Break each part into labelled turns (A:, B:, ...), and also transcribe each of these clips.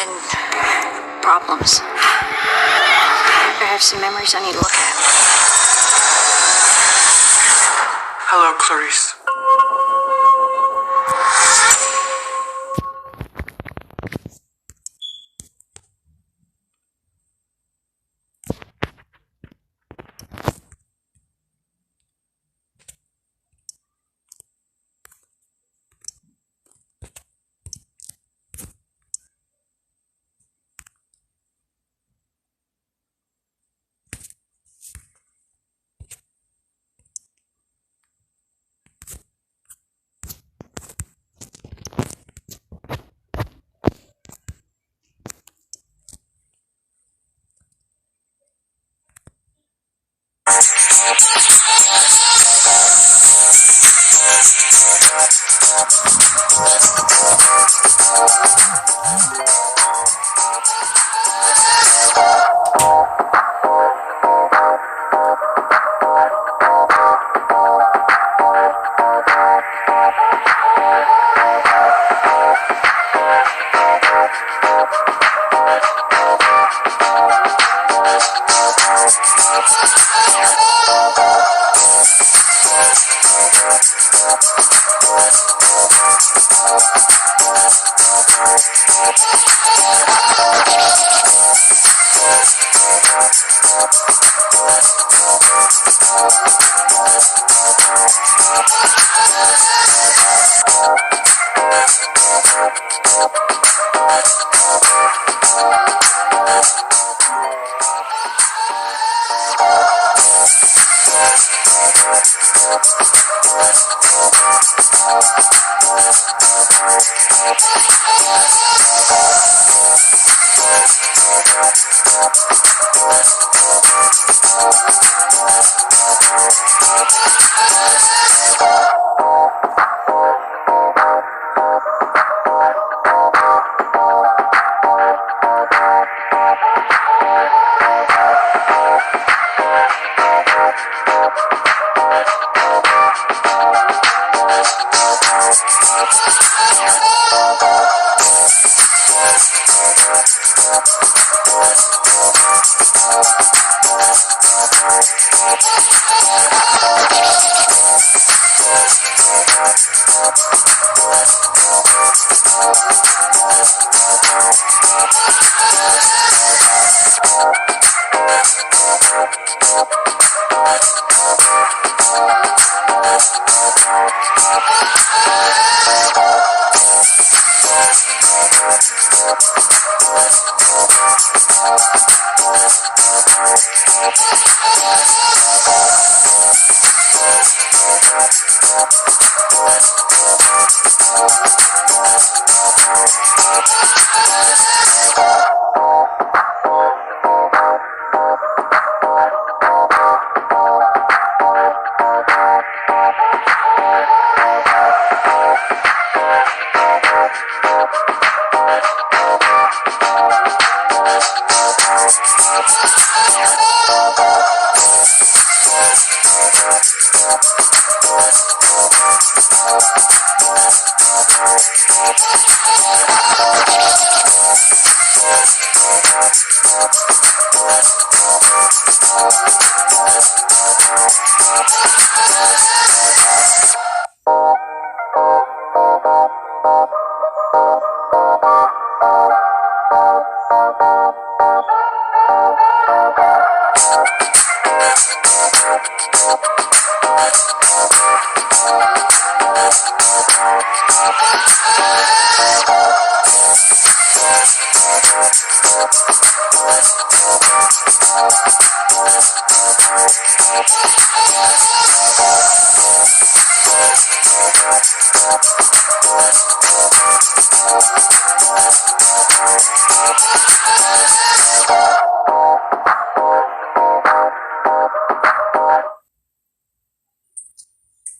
A: having problems. I have some memories I need to look at.
B: Hello, Clarice.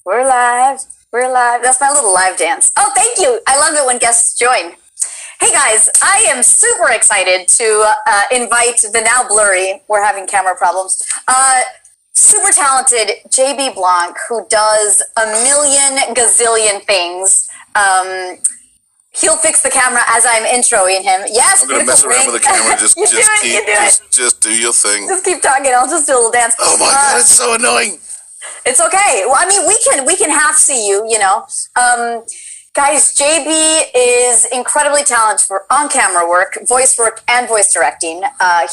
C: We're live. We're live. That's my little live dance. Oh, thank you. I love it when guests join. Hey guys, I am super excited to invite the now blurry, we're having camera problems, super talented JB Blanc, who does a million gazillion things. He'll fix the camera as I'm introing him. Yes,
D: I'm gonna mess around with the camera. Just do your thing.
C: Just keep talking. I'll just do a little dance.
D: Oh my god, it's so annoying.
C: It's okay. Well, I mean, we can half see you. You know, guys. JB is incredibly talented for on-camera work, voice work, and voice directing.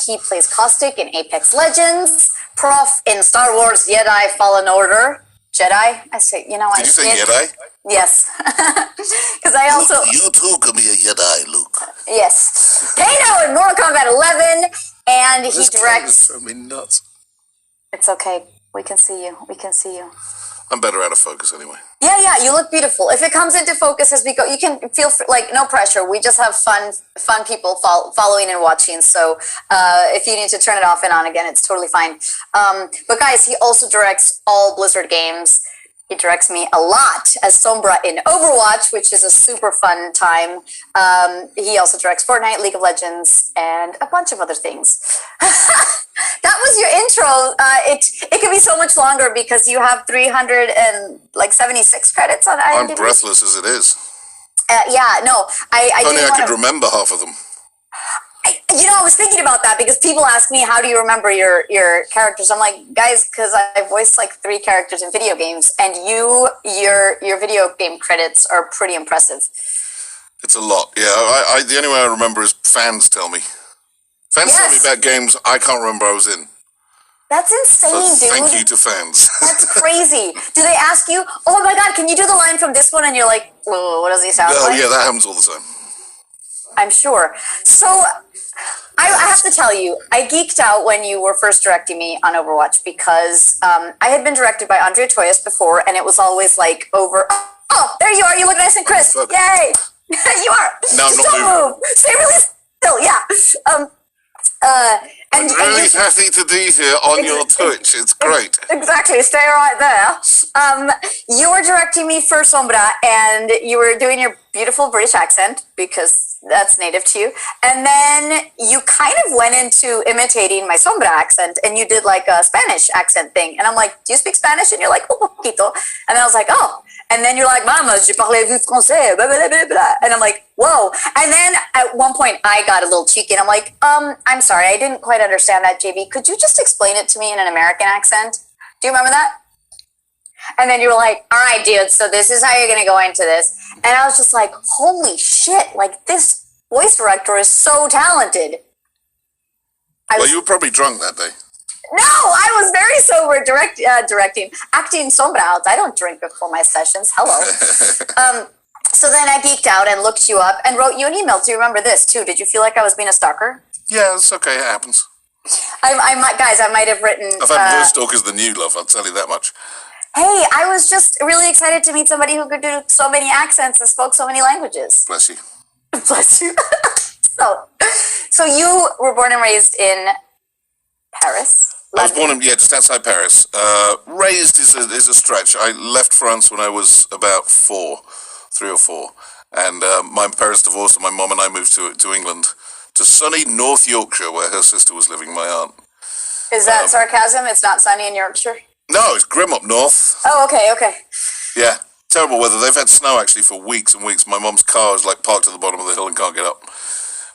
C: He plays Caustic in Apex Legends, Prof in Star Wars Jedi Fallen Order. Jedi? I say, you know,
D: Did you say Jedi?
C: Yes. Because I also...
D: You too can be a Jedi, Luke.
C: Yes. Kano in Mortal Kombat 11, and he directs...
D: I mean, nuts.
C: It's okay. We can see you. We can see you.
D: I'm better out of focus anyway.
C: Yeah, you look beautiful. If it comes into focus as we go, you can feel like no pressure. We just have fun people following and watching. So if you need to turn it off and on again, it's totally fine. But guys, he also directs all Blizzard games. He directs me a lot as Sombra in Overwatch, which is a super fun time. He also directs Fortnite, League of Legends, and a bunch of other things. That was your intro. It could be so much longer because you have 376 credits on IMDb.
D: I'm breathless as it is.
C: Yeah, no, I
D: only I could remember half of them.
C: I was thinking about that because people ask me, how do you remember your characters? I'm like, guys, because I voiced like 3 characters in video games, and your video game credits are pretty impressive.
D: It's a lot, yeah. The only way I remember is fans tell me. Fans tell me about games I can't remember I was in.
C: That's insane,
D: so
C: dude.
D: Thank you to fans.
C: That's crazy. Do they ask you, oh my god, can you do the line from this one? And you're like, whoa, what does he sound like?
D: Yeah, that happens all the time.
C: I'm sure. So I have to tell you, I geeked out when you were first directing me on Overwatch because I had been directed by Andrea Toyas before, and it was always like over. Oh, there you are. You look nice and crisp.
D: Okay.
C: Yay. You are.
D: No, I'm not
C: Don't move. Stay really still. Yeah.
D: I'm really happy to be here on your Twitch. It's great.
C: Exactly. Stay right there. You were directing me for Sombra, and you were doing your beautiful British accent because that's native to you. And then you kind of went into imitating my Sombra accent, and you did like a Spanish accent thing. And I'm like, do you speak Spanish? And you're like, un poquito. And I was like, oh. And then you're like, Mama, je parle français, blah, blah, blah, blah. And I'm like, whoa. And then at one point I got a little cheeky and I'm like, I'm sorry, I didn't quite understand that, JB. Could you just explain it to me in an American accent? Do you remember that? And then you were like, all right, dude, so this is how you're going to go into this. And I was just like, holy shit, like this voice director is so talented.
D: Well, you were probably drunk that day.
C: No, I was very sober directing, acting sombra out. I don't drink before my sessions. Hello. So then I geeked out and looked you up and wrote you an email. Do you remember this too? Did you feel like I was being a stalker?
D: Yeah, it's okay. It happens.
C: I might have written.
D: I've had more stalkers than you, love. I'll tell you that much.
C: Hey, I was just really excited to meet somebody who could do so many accents and spoke so many languages.
D: Bless you.
C: Bless you. So you were born and raised in Paris.
D: I was born in, just outside Paris. Raised is a stretch. I left France when I was about 3 or 4. And my parents divorced and my mom and I moved to England, to sunny North Yorkshire where her sister was living, my aunt.
C: Is that sarcasm? It's not sunny in Yorkshire?
D: No, it's grim up north.
C: Oh, okay.
D: Yeah, terrible weather. They've had snow actually for weeks and weeks. My mom's car is like parked at the bottom of the hill and can't get up.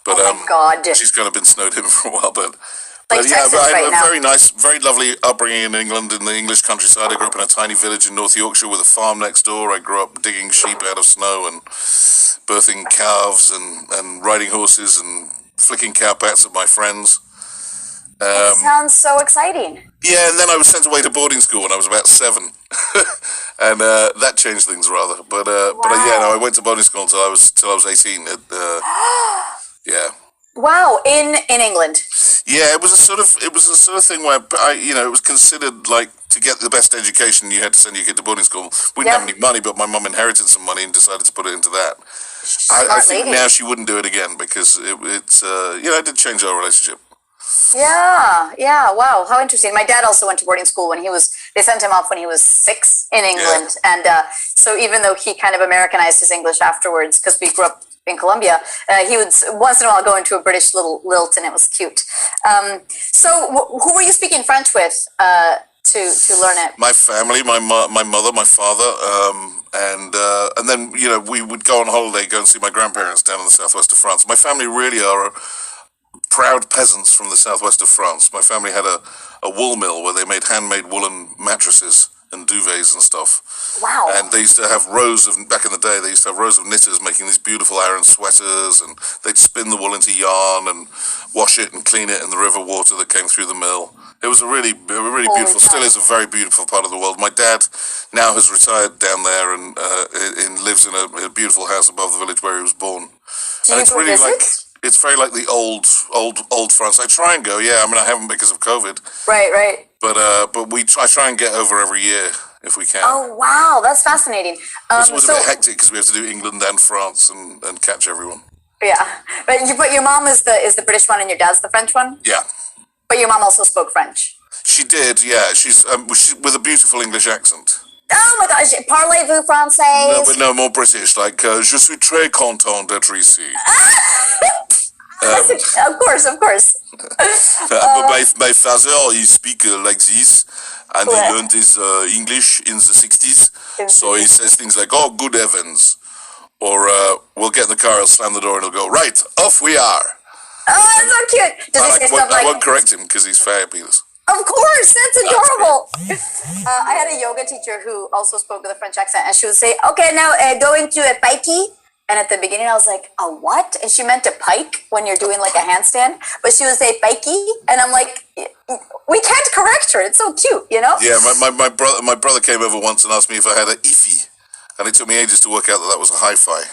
D: But
C: oh my God.
D: She's kind of been snowed in for a while, but
C: like
D: yeah,
C: Texas
D: I had
C: right
D: a
C: now.
D: very nice, very lovely upbringing in England, in the English countryside. I grew up in a tiny village in North Yorkshire with a farm next door. I grew up digging sheep out of snow and birthing calves and riding horses and flicking cowpats at my friends.
C: It sounds so exciting.
D: Yeah, and then I was sent away to boarding school when I was about 7, and that changed things rather. But yeah, no, I went to boarding school until I was 18. Yeah.
C: Wow, in England.
D: Yeah, it was a sort of thing where it was considered like to get the best education you had to send your kid to boarding school. We didn't have any money, but my mum inherited some money and decided to put it into that. I think now she wouldn't do it again because it did change our relationship.
C: Yeah, wow, how interesting. My dad also went to boarding school they sent him off when he was 6 in England. Yeah. And so even though he kind of Americanized his English afterwards, because we grew up in Colombia, he would once in a while go into a British little lilt, and it was cute. So who were you speaking French with to learn it?
D: My family, my mother, my father, and then we would go on holiday, go and see my grandparents down in the southwest of France. My family really are proud peasants from the southwest of France. My family had a wool mill where they made handmade woolen mattresses and duvets and stuff.
C: Wow.
D: And they used to have rows of, back in the day, they used to have rows of knitters making these beautiful Aran sweaters, and they'd spin the wool into yarn and wash it and clean it in the river water that came through the mill. It was a really beautiful, still is a very beautiful part of the world. My dad now has retired down there and lives in a beautiful house above the village where he was born.
C: Do you go visit?
D: It's very like the old France. I try and go, yeah. I mean, I haven't because of COVID.
C: Right.
D: But I try and get over every year if we can.
C: Oh wow, that's fascinating.
D: It's always a bit hectic because we have to do England and France and catch everyone.
C: Yeah, but your mom is the British one and your dad's the French one.
D: Yeah.
C: But your mom also spoke French.
D: She did, yeah. She's with a beautiful English accent.
C: Oh my gosh, parlez-vous français?
D: No, more British, like, je suis très content d'être ici.
C: Of course.
D: My father, he speak like this, and he learned his English in the 60s. So he says things like, oh, good heavens. Or we'll get in the car, he'll slam the door, and he'll go, right, off we are.
C: Oh, that's so cute. Does he say stuff like...
D: I won't correct him because he's fabulous.
C: Of course, that's adorable. I had a yoga teacher who also spoke with a French accent, and she would say, okay, now go into a pikey. And at the beginning, I was like, a what? And she meant a pike when you're doing like a handstand. But she would say pikey. And I'm like, we can't correct her. It's so cute, you know?
D: Yeah, my brother came over once and asked me if I had an ifi. And it took me ages to work out that was a hi-fi.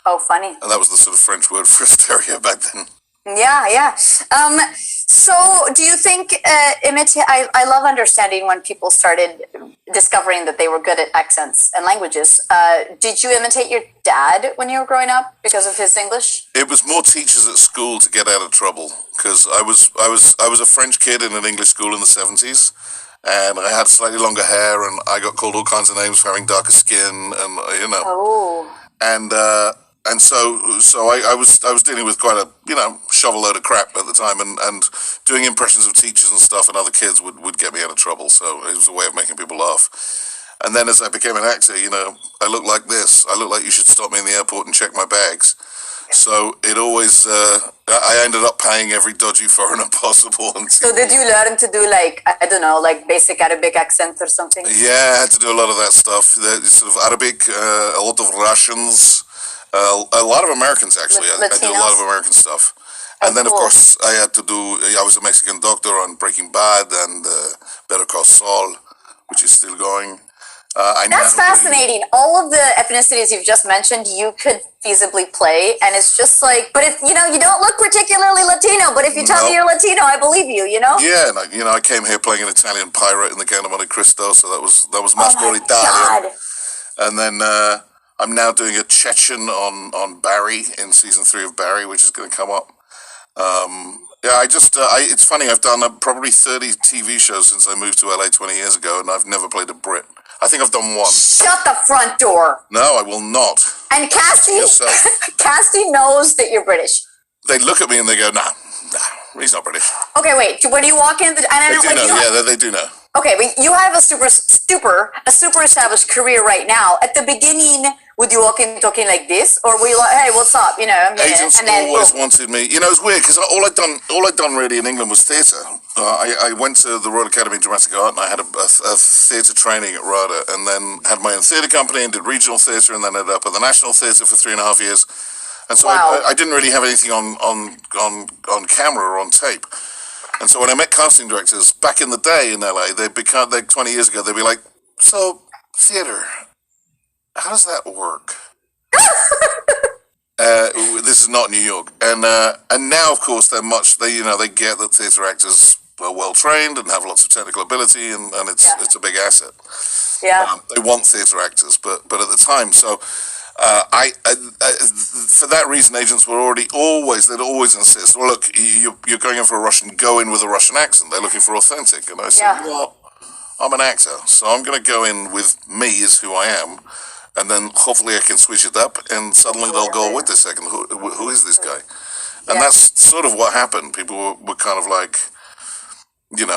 C: Oh, funny.
D: And that was the sort of French word for a stereo back then.
C: Yeah. So do you think, I love understanding when people started discovering that they were good at accents and languages. Did you imitate your dad when you were growing up because of his English?
D: It was more teachers at school to get out of trouble, because I was a French kid in an English school in the 70s, and I had slightly longer hair, and I got called all kinds of names for having darker skin, and And so I was dealing with quite a shovel load of crap at the time, and doing impressions of teachers and stuff and other kids would get me out of trouble. So it was a way of making people laugh. And then as I became an actor, I looked like this. I looked like you should stop me in the airport and check my bags. So it always I ended up paying every dodgy foreigner possible.
C: So did you learn to do like basic Arabic accent or something?
D: Yeah, I had to do a lot of that stuff. Sort of Arabic, a lot of Russians. A lot of Americans, actually. I do a lot of American stuff. And then, of course, I was a Mexican doctor on Breaking Bad and Better Call Saul, which is still going.
C: That's fascinating. All of the ethnicities you've just mentioned, you could feasibly play. And it's just like, but if, you don't look particularly Latino, but if you tell me you're Latino, I believe you,
D: Yeah, and I came here playing an Italian pirate in the Count of Monte Cristo, so that was Masco Italian. And then... I'm now doing a Chechen on Barry in season 3 of Barry, which is going to come up. It's funny, I've done probably 30 TV shows since I moved to LA 20 years ago, and I've never played a Brit. I think I've done one.
C: Shut the front door.
D: No, I will not.
C: And Cassie knows that you're British.
D: They look at me and they go, nah, he's not British.
C: Okay, wait, when you walk in,
D: they do know.
C: Okay, but you have a super established career right now. At the beginning, would you walk in talking like this, or were you like, "Hey, what's up?"
D: Agents always wanted me. It's weird because all I'd done really in England was theatre. I went to the Royal Academy of Dramatic Art, and I had a theatre training at RADA, and then had my own theatre company and did regional theatre, and then ended up at the National Theatre for 3.5 years. And so I didn't really have anything on camera or on tape. And so when I met casting directors back in the day in LA, they'd be 20 years ago, they'd be like, so theater, how does that work? This is not New York. And now, of course, they get that theater actors are well trained and have lots of technical ability, and it's a big asset.
C: Yeah.
D: They want theater actors, but at the time, so... for that reason, agents were they'd always insist, well, look, you're going in for a Russian, go in with a Russian accent. They're looking for authentic. And I said, well, I'm an actor, so I'm going to go in with me as who I am, and then hopefully I can switch it up, and suddenly they'll go, wait a second, who is this guy? And that's sort of what happened. People were kind of like, and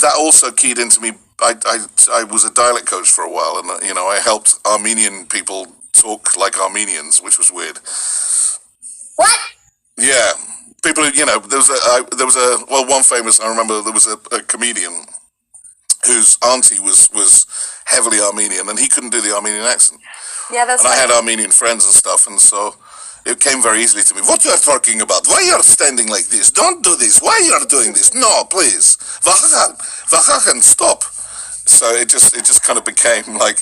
D: that also keyed into me I was a dialect coach for a while, and I helped Armenian people talk like Armenians, which was weird.
C: What?
D: Yeah, people. There was a one famous. I remember there was a comedian whose auntie was heavily Armenian, and he couldn't do the Armenian accent.
C: Yeah, that's.
D: And I had Armenian friends and stuff, and so it came very easily to me. What you are talking about? Why you are standing like this? Don't do this. Why you are doing this? No, please. Vachakan, stop. So it just kind of became like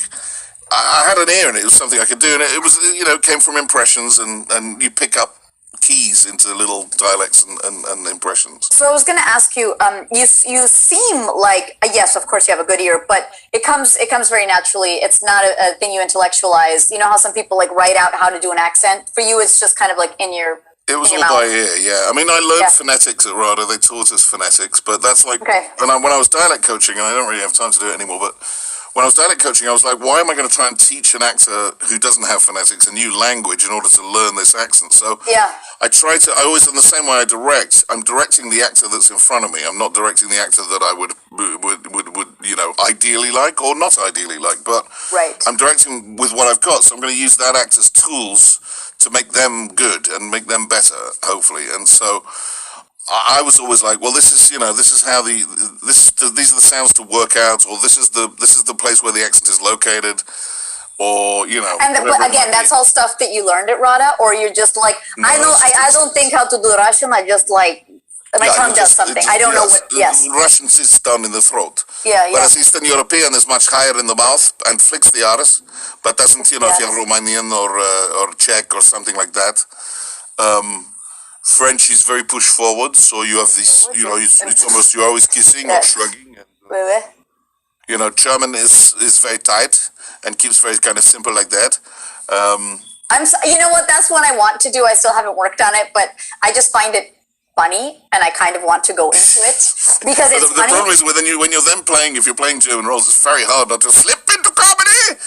D: I had an ear, and it was something I could do, and it was it came from impressions, and you pick up keys into little dialects and impressions.
C: So I was going to ask you, you seem like, yes, of course you have a good ear, but it comes very naturally. It's not a thing you intellectualize. You know how some people like write out how to do an accent? For you, it's just kind of like in your
D: It was all
C: mouth.
D: by ear, yeah. I mean, I learned phonetics at RADA. They taught us phonetics, but that's like, when I was dialect coaching, and I don't really have time to do it anymore, but when I was dialect coaching, I was like, why am I going to try and teach an actor who doesn't have phonetics a new language in order to learn this accent? So I always, in the same way I direct, I'm directing the actor that's in front of me. I'm not directing the actor that I would ideally like or not ideally like, but I'm directing with what I've got. So I'm going to use that actor's tools to make them good and make them better, hopefully. And so I was always like, well, this is how these are the sounds to work out, or this is the place where the accent is located, or
C: And again, that's all stuff that you learned at RADA, or you're just like,
D: No,
C: I don't think how to do Russian. I just like my tongue does something. I don't know what. Yes.
D: Russian sits down in the throat.
C: Yeah.
D: Whereas Eastern European is much higher in the mouth and flicks the R's, but doesn't, if you're Romanian or Czech or something like that. French is very push forward, so you have this, it's almost, you're always kissing or shrugging. And, German is very tight and keeps very kind of simple like that.
C: You know what? That's what I want to do. I still haven't worked on it, but I just find it funny, and I kind of want to go into it because it's funny.
D: The problem is when you're then playing, if you're playing German roles, it's very hard not to slip into comedy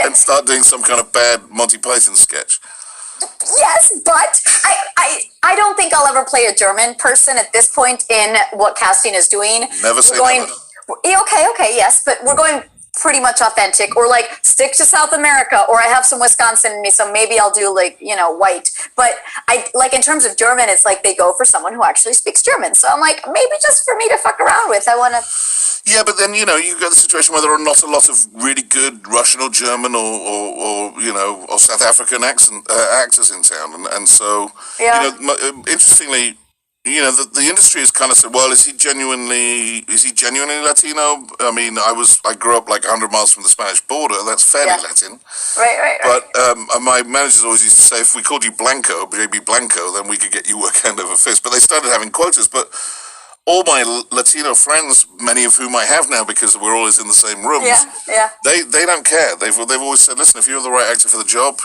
D: and start doing some kind of bad Monty Python sketch.
C: Yes, but I don't think I'll ever play a German person at this point in what casting is doing.
D: Never say never.
C: Okay, yes, but we're going pretty much authentic, or like stick to South America, or I have some Wisconsin in me, so maybe I'll do like, white. But I like in terms of German, it's like they go for someone who actually speaks German. So I'm like, maybe just for me to fuck around with, I want to.
D: Yeah, but then, you've got the situation where there are not a lot of really good Russian or German or South African actors in town. And so, interestingly, the industry has kind of said, well, is he genuinely Latino? I mean, I grew up like 100 miles from the Spanish border. That's fairly Latin.
C: Right.
D: But my managers always used to say, if we called you Blanco, JB Blanco, then we could get you work hand over fist. But they started having quotas. But all my Latino friends, many of whom I have now because we're always in the same rooms, they don't care. They've always said, listen, if you're the right actor for the job,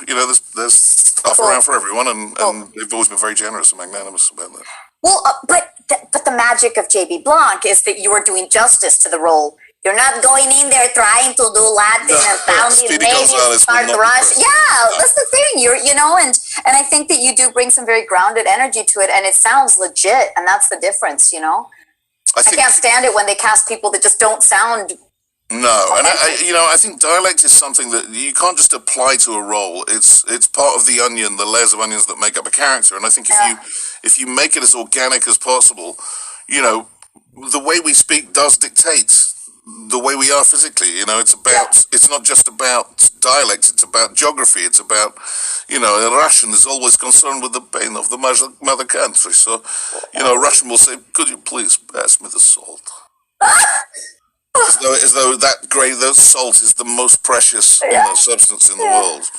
D: there's stuff around for everyone, and they've always been very generous and magnanimous about that.
C: Well, but the magic of JB Blanc is that you are doing justice to the role. You're not going in there trying to do Latin and sounding maybe start Russian. Yeah, that's the thing. And I think that you do bring some very grounded energy to it, and it sounds legit, and that's the difference. I can't stand it when they cast people that just don't sound.
D: No, and I think dialect is something that you can't just apply to a role. It's part of the onion, the layers of onions that make up a character. And I think if you make it as organic as possible, the way we speak does dictate the way we are physically. It's not just about dialect. It's about geography. It's about, a Russian is always concerned with the pain of the mother country. So, a Russian will say, could you please pass me the salt? As though that salt is the most precious substance in the world.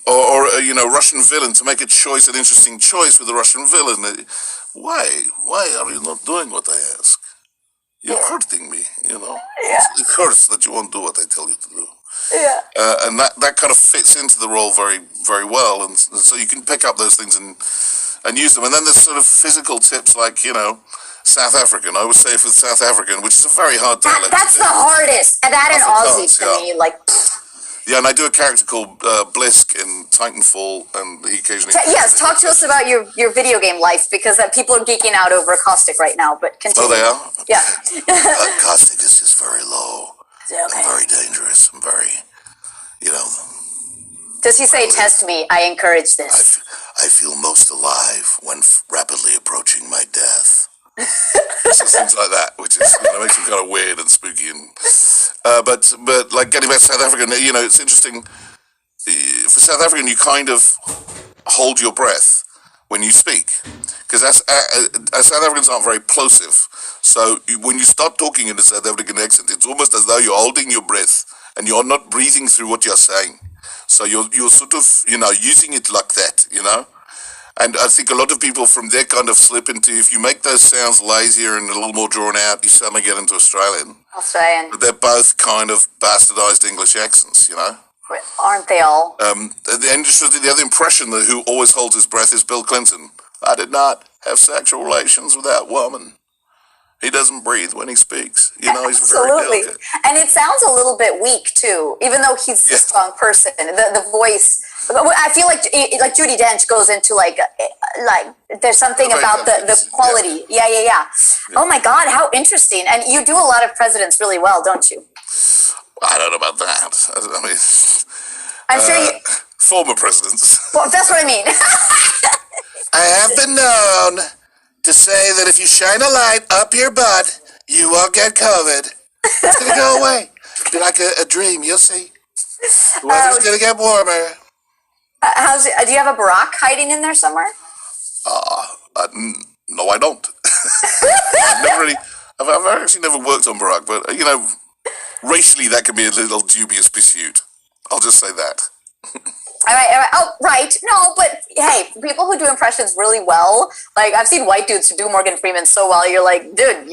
D: Or Russian villain, to make an interesting choice with a Russian villain. Why are you not doing what I ask? You're hurting me, It hurts that you won't do what I tell you to do. And that kind of fits into the role very, very well. And so you can pick up those things and use them. And then there's sort of physical tips like, South African. I was safe with South African, which is a very hard dialect.
C: That's the hardest. And that and Aussie to me, like.
D: Yeah, and I do a character called Blisk in Titanfall, and he occasionally...
C: Yes, talk to us about your video game life, because people are geeking out over caustic right now, but continue.
D: Oh, they are?
C: Yeah.
D: Caustic is just very low.
C: Okay.
D: And very dangerous and very, you know...
C: Does he say, test me, I encourage this?
D: I feel most alive when rapidly approaching my death. So things like that, which is, makes it kind of weird and spooky. And but like getting back to South African, it's interesting. For South African, you kind of hold your breath when you speak, because South Africans aren't very plosive. So when you start talking in a South African accent, it's almost as though you're holding your breath and you're not breathing through what you're saying. So you're sort of, using it like that, And I think a lot of people from there kind of slip into, if you make those sounds lazier and a little more drawn out, you suddenly get into Australian. But they're both kind of bastardized English accents,
C: Aren't they all?
D: The other impression that who always holds his breath is Bill Clinton. I did not have sexual relations with that woman. He doesn't breathe when he speaks. He's
C: Absolutely.
D: very delicate.
C: And it sounds a little bit weak, too, even though he's a strong person. The voice... I feel like Judi Dench goes into like there's something about the quality. Yeah. Oh my God, how interesting! And you do a lot of presidents really well, don't you?
D: I don't know about that. I mean,
C: I'm sure you.
D: Former presidents.
C: Well, that's what I mean.
D: I have been known to say that if you shine a light up your butt, you won't get COVID. It's gonna go away. Be like a dream. You'll see. The weather's gonna get warmer.
C: Do you have a Barack hiding in there somewhere?
D: No, I don't. I've actually never worked on Barack, but racially that can be a little dubious pursuit. I'll just say that.
C: All right. Oh, right. No, but hey, people who do impressions really well, like I've seen white dudes who do Morgan Freeman so well, you're like, dude,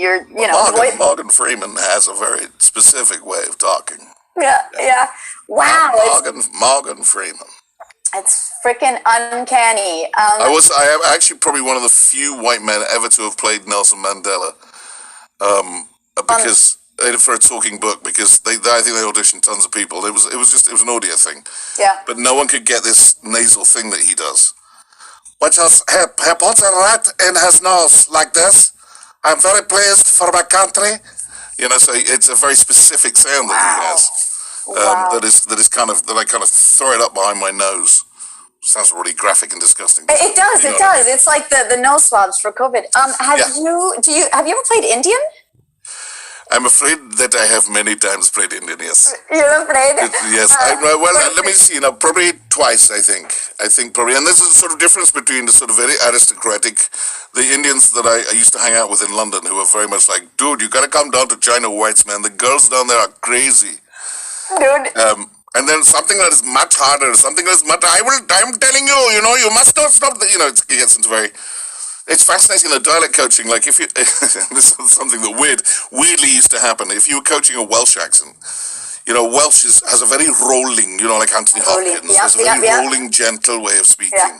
D: Morgan Freeman has a very specific way of talking.
C: Yeah. Wow.
D: Morgan Freeman.
C: It's freaking uncanny.
D: I am actually probably one of the few white men ever to have played Nelson Mandela, because for a talking book, because I think they auditioned tons of people. It was an audio thing.
C: Yeah.
D: But no one could get this nasal thing that he does. Which is he puts a rat in his nose like this. I'm very pleased for my country. So it's a very specific sound that he has. That I kind of throw it up behind my nose. Sounds really graphic and disgusting.
C: It does. It's like the nose swabs for COVID. Have you ever played Indian?
D: I'm afraid that I have many times played Indian. Yes.
C: You're afraid?
D: Yes. Let me see. Probably twice. I think probably. And there's a sort of difference between the sort of very aristocratic, the Indians that I used to hang out with in London, who were very much like, dude, you got to come down to China Whites, man. The girls down there are crazy.
C: Dude.
D: And then something that is much harder, I'm telling you, you must not stop it gets into it's fascinating, the dialect coaching, like if you, this is something that weirdly used to happen, if you were coaching a Welsh accent, Welsh has a very rolling, like Anthony Hopkins, has a very rolling, gentle way of speaking. Yeah.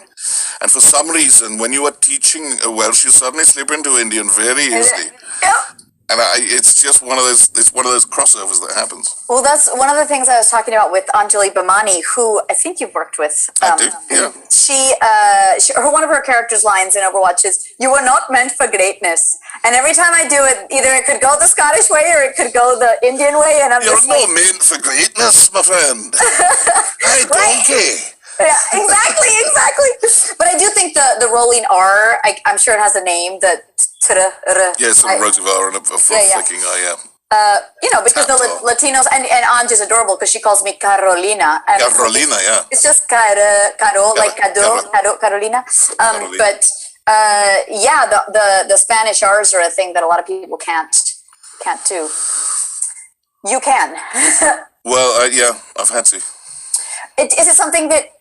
D: And for some reason, when you are teaching Welsh, you suddenly slip into Indian very easily. Yeah. And it's just one of those crossovers that happens.
C: Well, that's one of the things I was talking about with Anjali Bhamani, who I think you've worked with.
D: I do, yeah.
C: One of her character's lines in Overwatch is, "You were not meant for greatness." And every time I do it, either it could go the Scottish way or it could go the Indian way, and
D: You're not meant for greatness, my friend. Hey, donkey.
C: Yeah, exactly. But I do think the rolling R, I'm sure it has a name, the
D: yeah, it's a rotative R and a flicking R,
C: yeah. Because the Latinos, and Anj is adorable because she calls me Carolina. And
D: Carolina, yeah.
C: It's just Caro, like Carolina. But the Spanish R's are a thing that a lot of people can't do. You can.
D: Well, yeah, I've had to.
C: Is it something that,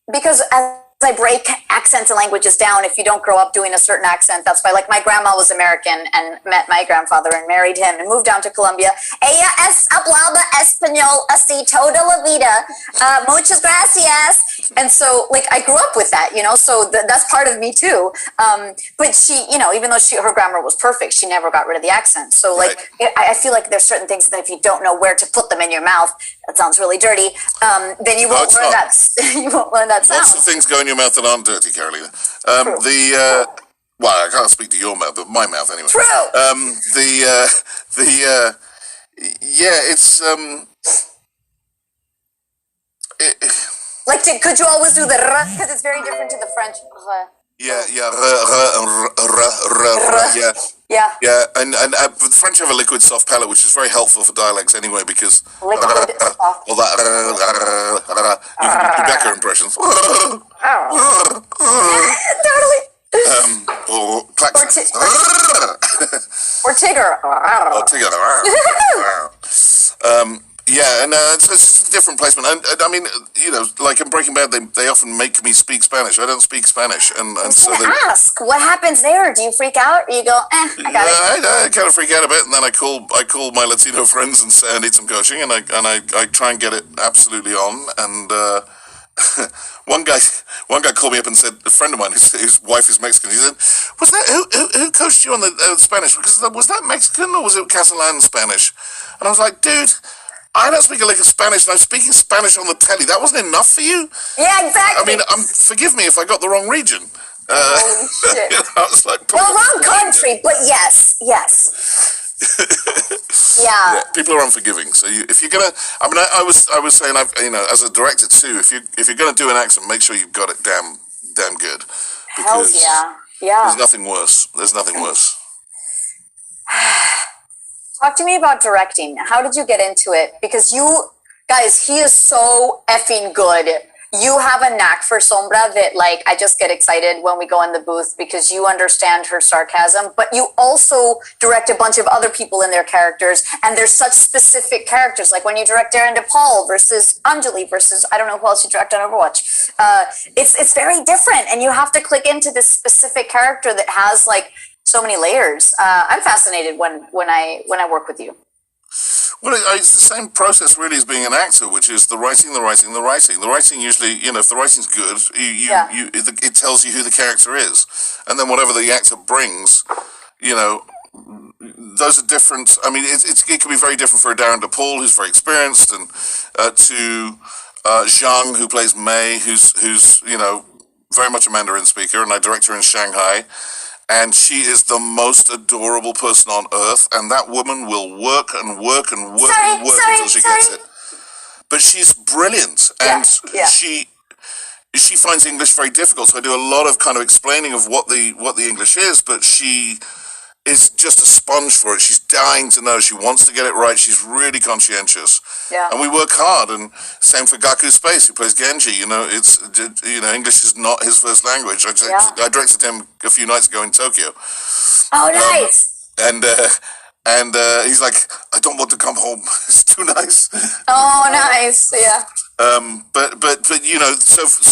C: because as I break accents and languages down, if you don't grow up doing a certain accent, that's why, like, my grandma was American and met my grandfather and married him and moved down to Colombia. Ella es hablaba español así toda la vida. Muchas gracias. And so, like, I grew up with that, so that's part of me too. But she, even though her grammar was perfect, she never got rid of the accent. So, like, right. I feel like there's certain things that if you don't know where to put them in your mouth, that sounds really dirty, then you won't
D: it's
C: learn
D: not.
C: that. You won't learn that
D: Lots
C: sound.
D: of things go in your mouth that aren't dirty, Carolina.
C: True.
D: Well, I can't speak to your mouth, but my mouth anyway.
C: True.
D: It's
C: Like, could you always do the r? Because it's very different to the French. R.
D: yeah, yeah.
C: Yeah.
D: Yeah, and the French have a liquid soft palate, which is very helpful for dialects anyway, because
C: Liquid soft.
D: all that you can do Rebecca impressions.
C: Totally.
D: Or klaxons.
C: Or Tigger.
D: Or together. Yeah, and so it's just a different placement. And I mean, like in Breaking Bad, they often make me speak Spanish. I don't speak Spanish, and so they
C: ask, what happens there? Do you freak out? Or you go, I got it.
D: I kind of freak out a bit, and then I call my Latino friends and say I need some coaching, and I try and get it absolutely on. And one guy called me up and said, a friend of mine whose wife is Mexican, he said, was that who coached you on the Spanish? Because was that Mexican or was it Catalan Spanish? And I was like, dude, I don't speak a lick of Spanish, and I'm speaking Spanish on the telly. That wasn't enough for you?
C: Yeah, exactly.
D: I mean, forgive me if I got the wrong region.
C: Holy shit.
D: I was like,
C: Well, wrong country, but yes. Yeah.
D: people are unforgiving. So if you're gonna, I was saying, as a director too, if you're gonna do an accent, make sure you've got it damn good.
C: Hell yeah.
D: There's nothing worse.
C: Talk to me about directing. How did you get into it? Because you guys, he is so effing good. You have a knack for Sombra that, like, I just get excited when we go in the booth because you understand her sarcasm, but you also direct a bunch of other people in their characters, and there's such specific characters, like when you direct Darren DePaul versus Anjali versus, I don't know who else you direct on Overwatch. It's very different, and you have to click into this specific character that has, like, so many layers. I'm fascinated when I work with you.
D: Well, it's the same process really as being an actor, which is the writing. The writing usually, if the writing's good, it tells you who the character is, and then whatever the actor brings, those are different. I mean, it can be very different for a Darren DePaul, who's very experienced, and to Zhang, who plays Mei, who's very much a Mandarin speaker, and I direct her in Shanghai. And she is the most adorable person on earth, and that woman will work and work and work until she gets it. But she's brilliant, and she finds English very difficult. So I do a lot of kind of explaining of what the English is, but she is just a sponge for it. She's dying to know. She wants to get it right. She's really conscientious.
C: Yeah.
D: And we work hard. And same for Gaku Space, who plays Genji. English is not his first language. I directed him a few nights ago in Tokyo.
C: Oh, nice.
D: And he's like, I don't want to come home. It's too nice.
C: Oh, nice. Yeah.
D: But so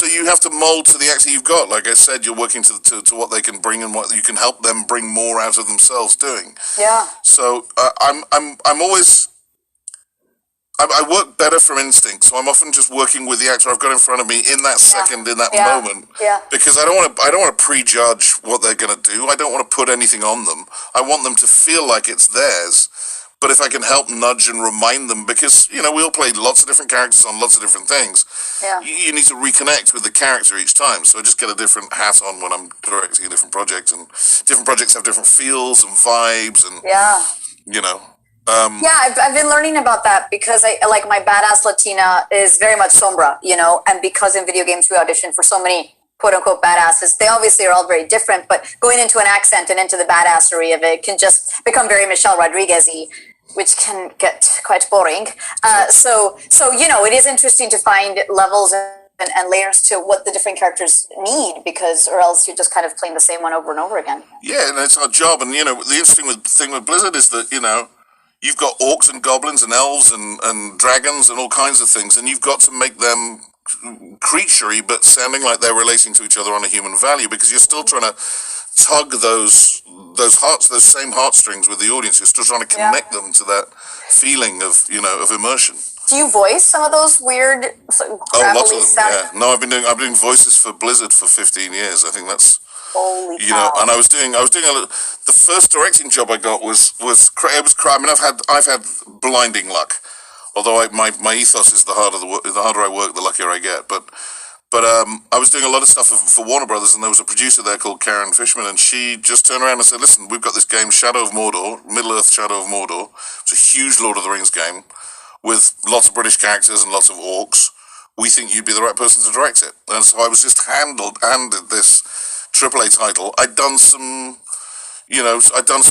D: you have to mold to the actor you've got. Like I said, you're working to what they can bring and what you can help them bring more out of themselves doing.
C: Yeah.
D: So I'm always. I work better from instinct, so I'm often just working with the actor I've got in front of me in that second, in that moment.
C: Yeah.
D: Because I don't want to prejudge what they're going to do. I don't want to put anything on them. I want them to feel like it's theirs. But if I can help nudge and remind them, because, we all played lots of different characters on lots of different things, you need to reconnect with the character each time. So I just get a different hat on when I'm directing a different project, and different projects have different feels and vibes, and,
C: I've been learning about that because I like my badass Latina is very much Sombra, and because in video games we audition for so many quote unquote badasses, they obviously are all very different, but going into an accent and into the badassery of it can just become very Michelle Rodriguez-y, which can get quite boring. So it is interesting to find levels and layers to what the different characters need, because or else you're just kind of playing the same one over and over again.
D: Yeah, and it's our job. And, the interesting thing with Blizzard is that, you've got orcs and goblins and elves and dragons and all kinds of things, and you've got to make them creaturey, but sounding like they're relating to each other on a human value, because you're still trying to tug those same heartstrings with the audience. You're still trying to connect them to that feeling of immersion. Do
C: you voice some of those weird
D: lots of them, yeah. No, I've been doing voices for Blizzard for 15 years. I think that's
C: holy cow.
D: And I was doing the first directing job I got was it was I mean, I've had blinding luck. Although my ethos is the harder I work, the luckier I get. But I was doing a lot of stuff for Warner Brothers, and there was a producer there called Karen Fishman, and she just turned around and said, "Listen, we've got this game, Shadow of Mordor, Middle Earth Shadow of Mordor. It's a huge Lord of the Rings game with lots of British characters and lots of orcs. We think you'd be the right person to direct it." And so I was just handed this AAA title. I'd done some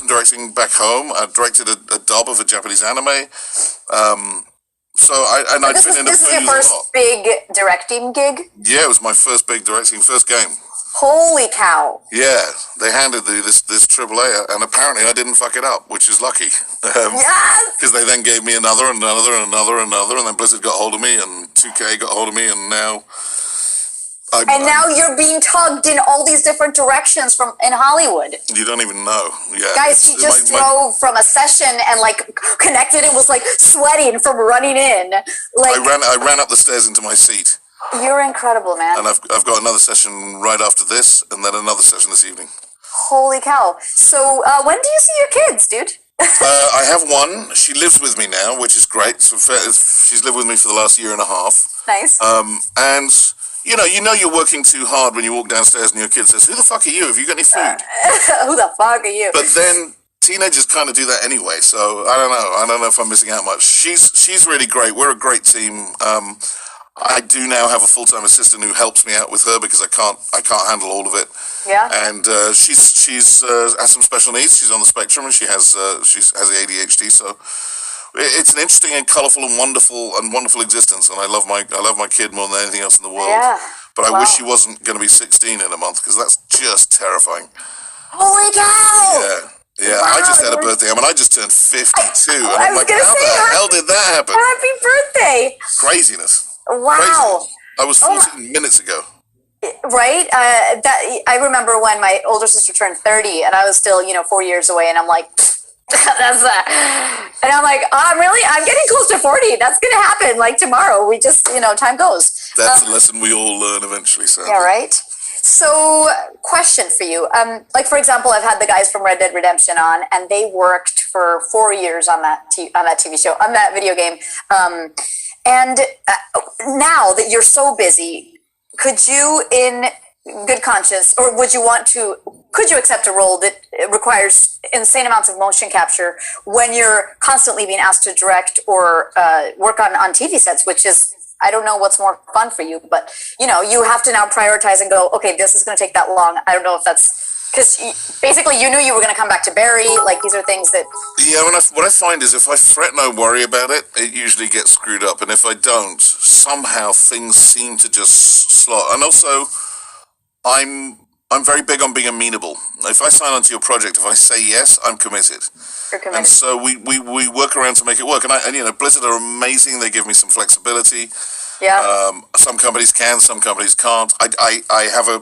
D: directing back home. I directed a dub of a Japanese anime. I'd
C: This
D: been in a
C: is your first big directing gig?
D: Yeah, it was my first big directing, first game.
C: Holy cow.
D: Yeah, they handed this AAA, and apparently I didn't fuck it up, which is lucky.
C: Yes!
D: Because they then gave me another, and then Blizzard got hold of me, and 2K got hold of me, and now...
C: now you're being tugged in all these different directions in Hollywood.
D: You don't even know. Yeah,
C: guys, he just drove from a session and connected and was sweating from running in.
D: I ran up the stairs into my seat.
C: You're incredible, man.
D: And I've got another session right after this, and then another session this evening.
C: Holy cow! So when do you see your kids, dude?
D: I have one. She lives with me now, which is great. So she's lived with me for the last year and a half.
C: Nice.
D: And you know you're working too hard when you walk downstairs and your kid says, "Who the fuck are you? Have you got any food?"
C: Who the fuck are you?
D: But then teenagers kind of do that anyway. So I don't know if I'm missing out much. She's really great. We're a great team. I do now have a full-time assistant who helps me out with her because I can't handle all of it.
C: Yeah.
D: And she's has some special needs. She's on the spectrum, and she has ADHD. So it's an interesting and colourful and wonderful existence. And I love my kid more than anything else in the world.
C: Yeah.
D: But I wish she wasn't going to be 16 in a month, because that's just terrifying.
C: Holy cow!
D: Yeah.
C: Wow,
D: I just had a birthday. I just turned 52, and I'm like,
C: how
D: the hell did that happen?
C: Happy birthday!
D: Craziness.
C: Wow.
D: Craziness. I was 14 minutes ago.
C: Right? I remember when my older sister turned 30, and I was still, 4 years away, and I'm like, that's that. And I'm like, I'm getting close to 40. That's going to happen, tomorrow. We just, time goes.
D: That's a lesson we all learn eventually, so.
C: Yeah, right? So, question for you. For example, I've had the guys from Red Dead Redemption on, and they worked for 4 years on that TV show, on that video game. And now that you're so busy, could you, in good conscience, or could you accept a role that requires insane amounts of motion capture when you're constantly being asked to direct or work on TV sets, which is, I don't know what's more fun for you, but, you have to now prioritize and go, okay, this is going to take that long. I don't know if that's... Because basically you knew you were going to come back to Barry. These are things that...
D: Yeah, what I find is if I fret and I worry about it, it usually gets screwed up. And if I don't, somehow things seem to just slot. And also, I'm very big on being amenable. If I sign onto your project, if I say yes, I'm committed.
C: You're committed.
D: And so we work around to make it work. And Blizzard are amazing. They give me some flexibility.
C: Yeah.
D: Some companies can, some companies can't. I have a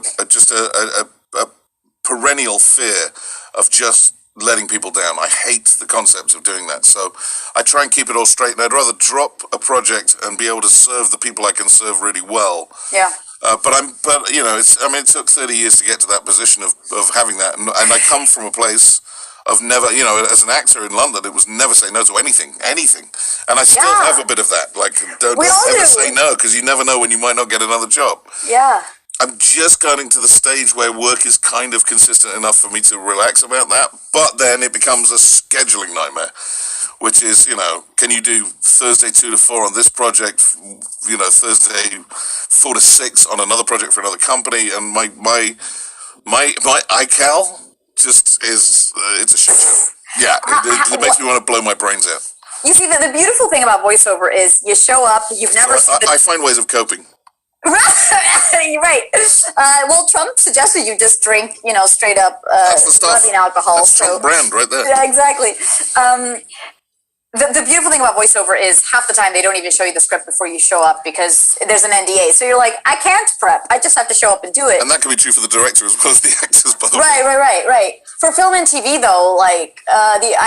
D: perennial fear of just letting people down. I hate the concept of doing that. So I try and keep it all straight. And I'd rather drop a project and be able to serve the people I can serve really well.
C: Yeah.
D: It took 30 years to get to that position of having that. And I come from a place of never, as an actor in London, it was never say no to anything. And I still have a bit of that. Don't ever say no, because you never know when you might not get another job.
C: Yeah.
D: I'm just getting to the stage where work is kind of consistent enough for me to relax about that, but then it becomes a scheduling nightmare, which is, can you do Thursday 2 to 4 on this project, Thursday 4 to 6 on another project for another company, and my iCal just is, it's a shit show. Yeah, it makes me want to blow my brains out.
C: You see, the beautiful thing about voiceover is you show up, you've never...
D: I find ways of coping.
C: You're right. Well, Trump suggested you just drink, straight up rubbing alcohol.
D: That's Trump brand right there.
C: Yeah, exactly. The beautiful thing about voiceover is half the time they don't even show you the script before you show up because there's an NDA. So you're like, I can't prep. I just have to show up and do it.
D: And that can be true for the director as well as the actors, by the way.
C: Right. For film and TV, though, I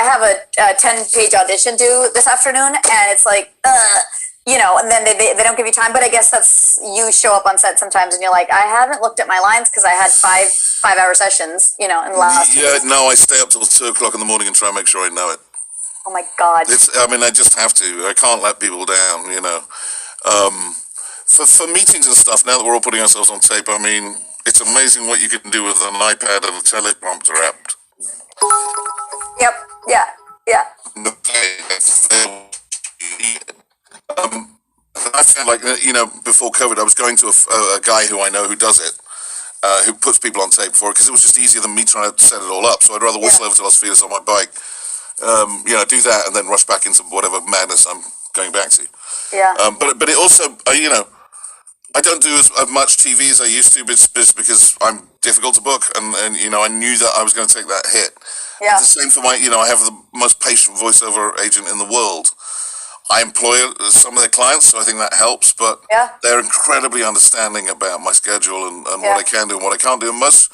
C: have a 10-page audition due this afternoon, and it's like, and then they don't give you time. But I guess that's, you show up on set sometimes and you're like, I haven't looked at my lines because I had five-hour sessions, in the last
D: Yeah, no, I stay up till 2 o'clock in the morning and try and make sure I know it.
C: Oh my God.
D: I just have to. I can't let people down, For meetings and stuff, now that we're all putting ourselves on tape, it's amazing what you can do with an iPad and a teleprompter app.
C: Yep. Yeah. Yeah.
D: I found before COVID, I was going to a guy who I know who does it, who puts people on tape for it, because it was just easier than me trying to set it all up. So I'd rather whistle over to Las Vegas on my bike, do that and then rush back into whatever madness I'm going back to.
C: Yeah.
D: But it also, I don't do as much TV as I used to, but it's because I'm difficult to book, and I knew that I was going to take that hit.
C: Yeah.
D: It's the same for I have the most patient voiceover agent in the world. I employ some of their clients, so I think that helps, but they're incredibly understanding about my schedule and what I can do and what I can't do. And most,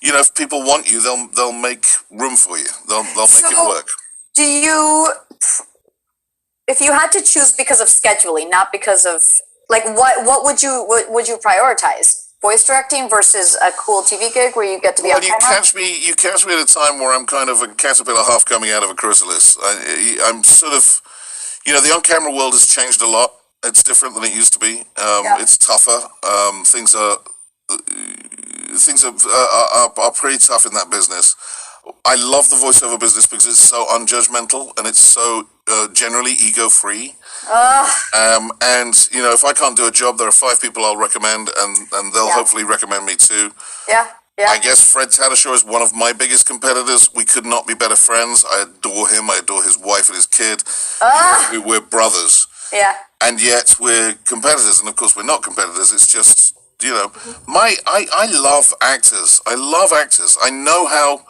D: if people want you, they'll make room for you. They'll make it work.
C: Do you, if you had to choose because of scheduling, not because of, what would you prioritize? Voice directing versus a cool TV gig where you get to be on camera?
D: You catch me at a time where I'm kind of a caterpillar half coming out of a chrysalis. I'm sort of, the on-camera world has changed a lot. It's different than it used to be. It's tougher. Things are pretty tough in that business. I love the voiceover business because it's so unjudgmental and it's so generally ego-free. And if I can't do a job, there are 5 people I'll recommend, and they'll hopefully recommend me too.
C: Yeah.
D: I guess Fred Tatasciore is one of my biggest competitors. We could not be better friends. I adore him. I adore his wife and his kid. We're brothers.
C: Yeah.
D: And yet we're competitors. And of course we're not competitors. It's just, I love actors. I love actors. I know how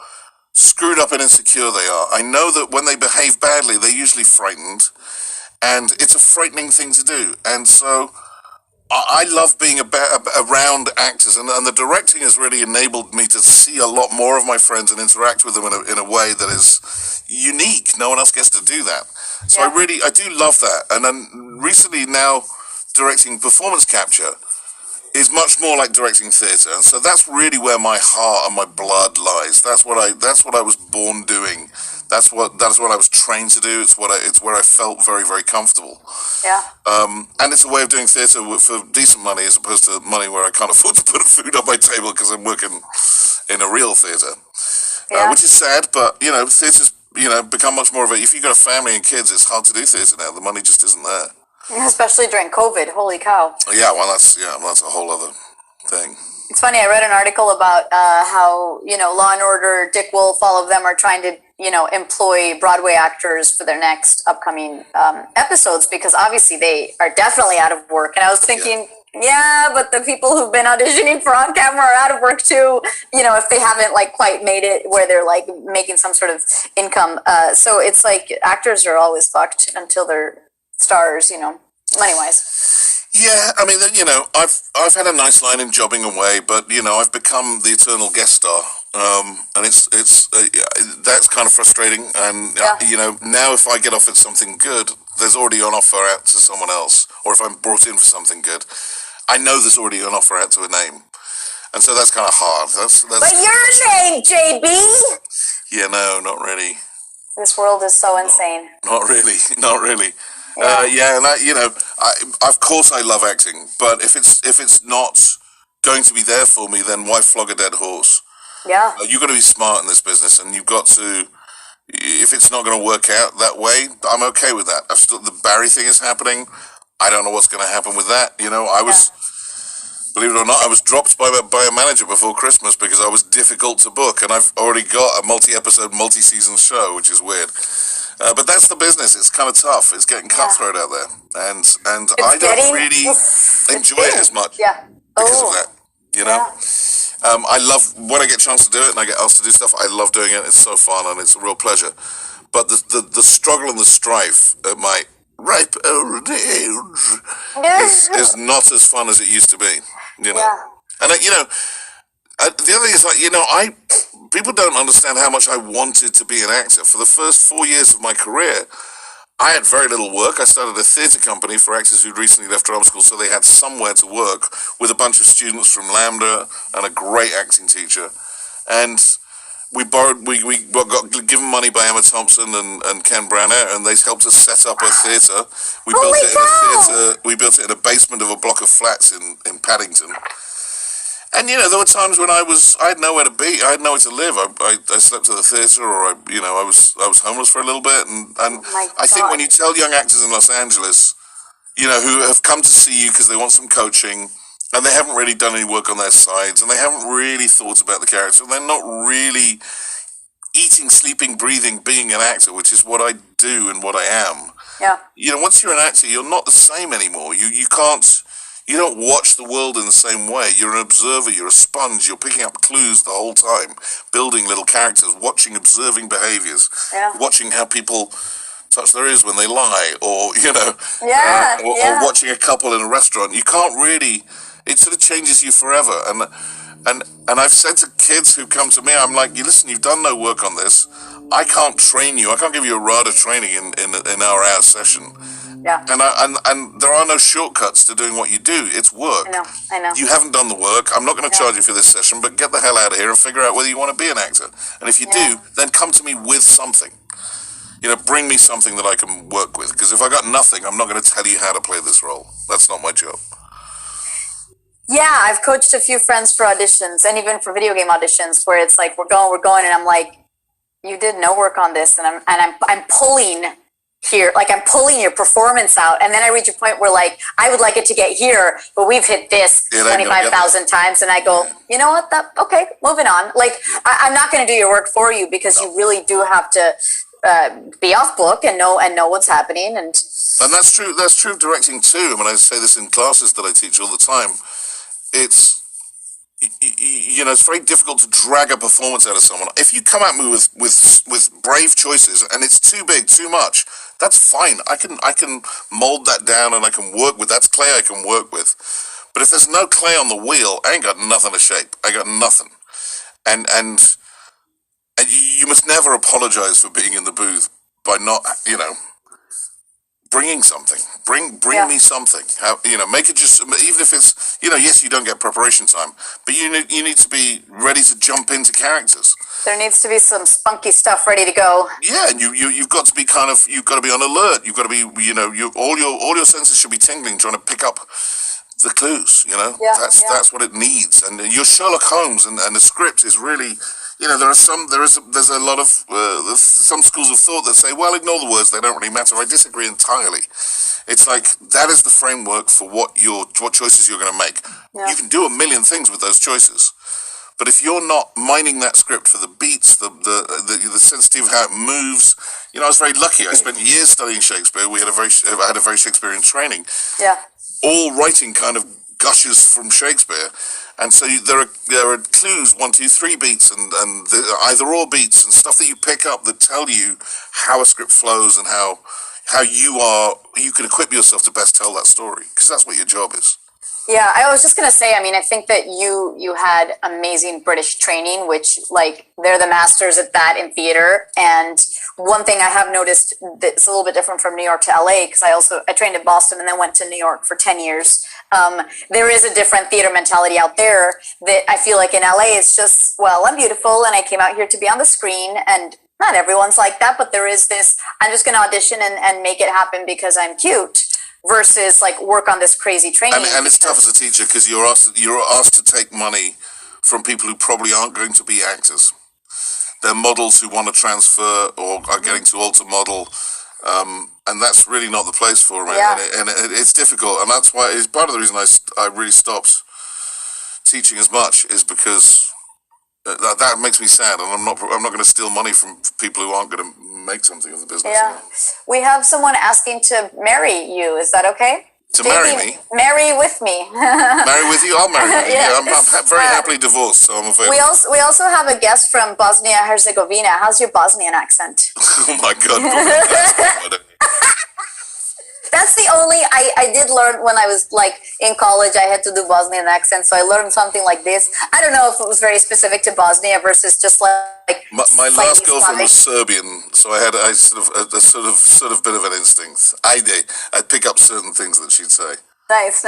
D: screwed up and insecure they are. I know that when they behave badly, they're usually frightened. And it's a frightening thing to do. And so I love being around actors, and the directing has really enabled me to see a lot more of my friends and interact with them in a way that is unique. No one else gets to do that. So I do love that. And then recently now directing performance capture is much more like directing theatre, and so that's really where my heart and my blood lies. That's what I was born doing. That's what I was trained to do. It's where I felt very, very comfortable.
C: Yeah.
D: And it's a way of doing theatre for decent money as opposed to money where I can't afford to put food on my table because I'm working in a real theatre, which is sad. But theatre's become much more of a. If you've got a family and kids, it's hard to do theatre now. The money just isn't there.
C: Especially during COVID. Holy cow.
D: Yeah. Well, that's a whole other thing.
C: It's funny. I read an article about how Law and Order, Dick Wolf, all of them are trying to employ Broadway actors for their next upcoming episodes because obviously they are definitely out of work. And I was thinking, but the people who've been auditioning for on camera are out of work too. If they haven't quite made it where they're making some sort of income. So it's actors are always fucked until they're stars. Money wise.
D: Yeah, I've had a nice line in jobbing away, but I've become the eternal guest star, and it's that's kind of frustrating. And now if I get offered something good, there's already an offer out to someone else, or if I'm brought in for something good, I know there's already an offer out to a name, and so that's kind of hard. That's.
C: But your name, JB.
D: Yeah, no, not really.
C: This world is so insane.
D: Not really. Yeah, and of course I love acting, but if it's not going to be there for me, then why flog a dead horse?
C: Yeah.
D: You've got to be smart in this business, and you've got to. If it's not going to work out that way, I'm okay with that. The Barry thing is happening. I don't know what's going to happen with that. I was, believe it or not, I was dropped by a manager before Christmas because I was difficult to book, and I've already got a multi-episode, multi-season show, which is weird. But that's the business. It's kind of tough. It's getting cutthroat out there, and I don't really enjoy it as much because of that. I love when I get a chance to do it and I get asked to do stuff. I love doing it. It's so fun and it's a real pleasure. But the struggle and the strife at my ripe old age is not as fun as it used to be. And the other thing is people don't understand how much I wanted to be an actor. For the first 4 years of my career, I had very little work. I started a theatre company for actors who'd recently left drama school, so they had somewhere to work with a bunch of students from Lambda and a great acting teacher. And we got given money by Emma Thompson and Ken Branagh, and they helped us set up a theatre. We built it in a theatre. We built it in a basement of a block of flats in Paddington. And there were times when I had nowhere to be. I had nowhere to live. I slept at the theatre, or I was homeless for a little bit. And I think when you tell young actors in Los Angeles, who have come to see you because they want some coaching, and they haven't really done any work on their sides, and they haven't really thought about the character, and they're not really eating, sleeping, breathing, being an actor, which is what I do and what I am.
C: Yeah.
D: Once you're an actor, you're not the same anymore. You can't. You don't watch the world in the same way. You're an observer. You're a sponge. You're picking up clues the whole time, building little characters, observing behaviors, watching how people touch their ears when they lie, or or watching a couple in a restaurant. You can't really. It sort of changes you forever. And I've said to kids who come to me, I'm like, listen, you've done no work on this. I can't train you. I can't give you a RADA training in our hour session.
C: Yeah.
D: And there are no shortcuts to doing what you do. It's work.
C: I know.
D: You haven't done the work. I'm not going to charge you for this session, but get the hell out of here and figure out whether you want to be an actor. And if you do, then come to me with something. Bring me something that I can work with. Because if I got nothing, I'm not going to tell you how to play this role. That's not my job.
C: Yeah, I've coached a few friends for auditions, and even for video game auditions, where it's like we're going, and I'm like, you did no work on this, and I'm pulling here, like I'm pulling your performance out, and then I reach a point where like I would like it to get here, but we've hit this 25,000 times, and I go, you know what? Okay, moving on. Like I'm not going to do your work for you, because you really do have to be off book and know what's happening, and
D: that's true. That's true of directing too. I mean, I say this in classes that I teach all the time. It's it's very difficult to drag a performance out of someone. If you come at me with brave choices and it's too big, too much, that's fine. I can mold that down, and I can work with that's clay I can work with. But if there's no clay on the wheel, I ain't got nothing to shape. I got nothing. And you must never apologize for being in the booth by not bringing something. Bring me something. Make it just, even if it's, yes, you don't get preparation time, but you need to be ready to jump into characters.
C: There needs to be some spunky stuff ready to go.
D: Yeah, and you've got to be you've got to be on alert. You've got to be, all your senses should be tingling, trying to pick up the clues. That's what it needs. And you're Sherlock Holmes, and the script is really. There's a lot of some schools of thought that say, well, ignore the words, they don't really matter. I disagree entirely. It's like that is the framework for what choices you're going to make. Yeah. You can do a million things with those choices, but if you're not mining that script for the beats, the sensitivity of how it moves, I was very lucky. I spent years studying Shakespeare. I had a very Shakespearean training.
C: Yeah.
D: All writing kind of gushes from Shakespeare. And so there are clues, 1, 2, 3 beats, and either or beats, and stuff that you pick up that tell you how a script flows and how you can equip yourself to best tell that story, because that's what your job is.
C: Yeah, I was just going to say, I mean, I think that you had amazing British training, which, like, they're the masters at that in theater. And one thing I have noticed that's a little bit different from New York to LA, because I trained in Boston and then went to New York for 10 years. There is a different theater mentality out there that I feel like in LA, it's just, well, I'm beautiful and I came out here to be on the screen, and not everyone's like that, but there is this, I'm just going to audition and make it happen because I'm cute. Versus like work on this crazy training.
D: And it's tough as a teacher because you're asked to take money from people who probably aren't going to be actors. They're models who want to transfer or are getting too old to model, and that's really not the place for them.
C: Yeah.
D: And it's difficult, and that's why it's part of the reason I really stopped teaching as much is because that makes me sad, and I'm not going to steal money from people who aren't going to make something of the business.
C: Yeah, we have someone asking to marry you. Is that okay?
D: To marry me?
C: Marry with me.
D: Marry with you? I'll marry you.
C: Yeah.
D: I'm very happily divorced, so I'm available.
C: We also have a guest from Bosnia-Herzegovina. How's your Bosnian accent?
D: Oh my God.
C: That's the only, I did learn when I was like in college, I had to do Bosnian accent. So I learned something like this. I don't know if it was very specific to Bosnia versus just like.
D: My last girlfriend was Serbian, so I sort of bit of an instinct. I'd pick up certain things that she'd say.
C: Nice.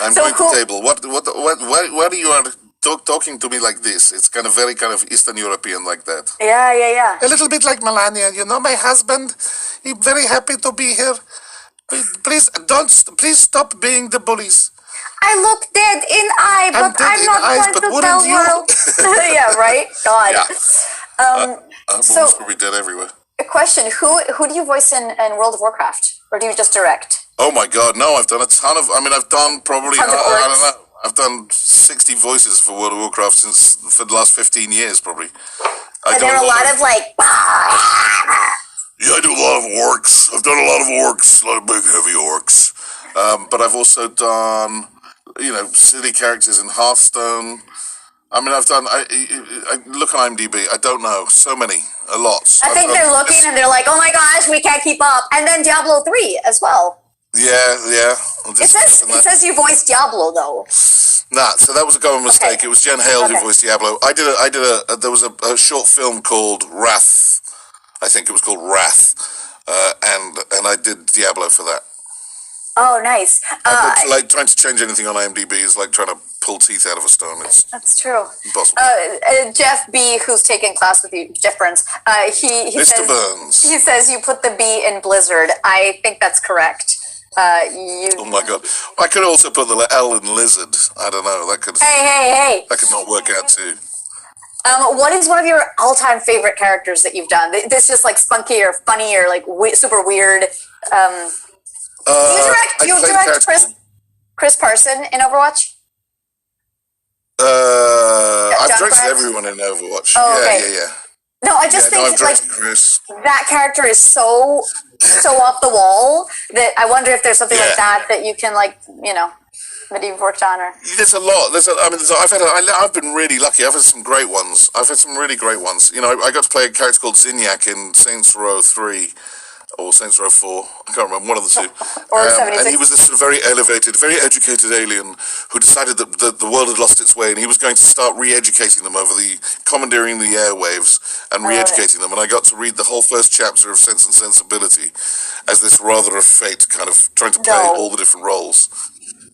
D: I'm going to the table. What are you talking to me like this. It's kind of very kind of Eastern European like that.
C: Yeah.
E: A little bit like Melania, my husband. He's very happy to be here. Please stop being the bullies.
C: I look dead in eye, but I'm not going to tell world. Yeah, right? God.
D: Yeah. I'm
C: so,
D: probably dead everywhere.
C: A question, who do you voice in World of Warcraft? Or do you just direct?
D: Oh my God, no, I've done a ton of, I've done probably,
C: Tons of
D: I don't
C: orcs.
D: know, I've done 60 voices for World of Warcraft for the last 15 years probably.
C: Are there a lot of like...
D: Yeah, I do a lot of orcs. I've done a lot of orcs, a lot of big heavy orcs. But I've also done, silly characters in Hearthstone. I've done, I look on IMDb, I don't know, so many, a lot.
C: I think they're looking and they're like, oh my gosh, we can't keep up. And then Diablo 3 as well.
D: Yeah.
C: It says you voiced Diablo though.
D: Nah, so that was a common mistake.
C: Okay.
D: It was Jen Hale who voiced Diablo. There was a short film called Wrath. I think it was called Wrath. And I did Diablo for that.
C: Oh, nice.
D: Like trying to change anything on IMDb is like trying to pull teeth out of a stone.
C: That's true.
D: Impossible.
C: Jeff B, who's taking class with you, Jeff Burns, he
D: Mr.
C: says,
D: Burns.
C: He says you put the B in Blizzard. I think that's correct.
D: Oh my God! I could also put the L in lizard. I don't know. That could.
C: Hey!
D: That could not work out too.
C: What is one of your all-time favorite characters that you've done? This just like spunky or funny or like super weird. Do you direct Chris Parson in Overwatch?
D: I've directed everyone in Overwatch.
C: Oh, okay.
D: Yeah.
C: No, I just think like
D: Chris.
C: that character is so off the wall that I wonder if there's something like that you can that you've worked on or.
D: There's a lot. I've been really lucky. I've had some great ones. I've had some really great ones. I got to play a character called Zinyak in Saints Row 3 or Saints Row 4. I can't remember, one of the two.
C: Or 76.
D: And he was this sort of very elevated, very educated alien who decided that the world had lost its way, and he was going to start re-educating them commandeering the airwaves and re-educating them. And I got to read the whole first chapter of Sense and Sensibility as this rather of fate, kind of trying to play all the different roles.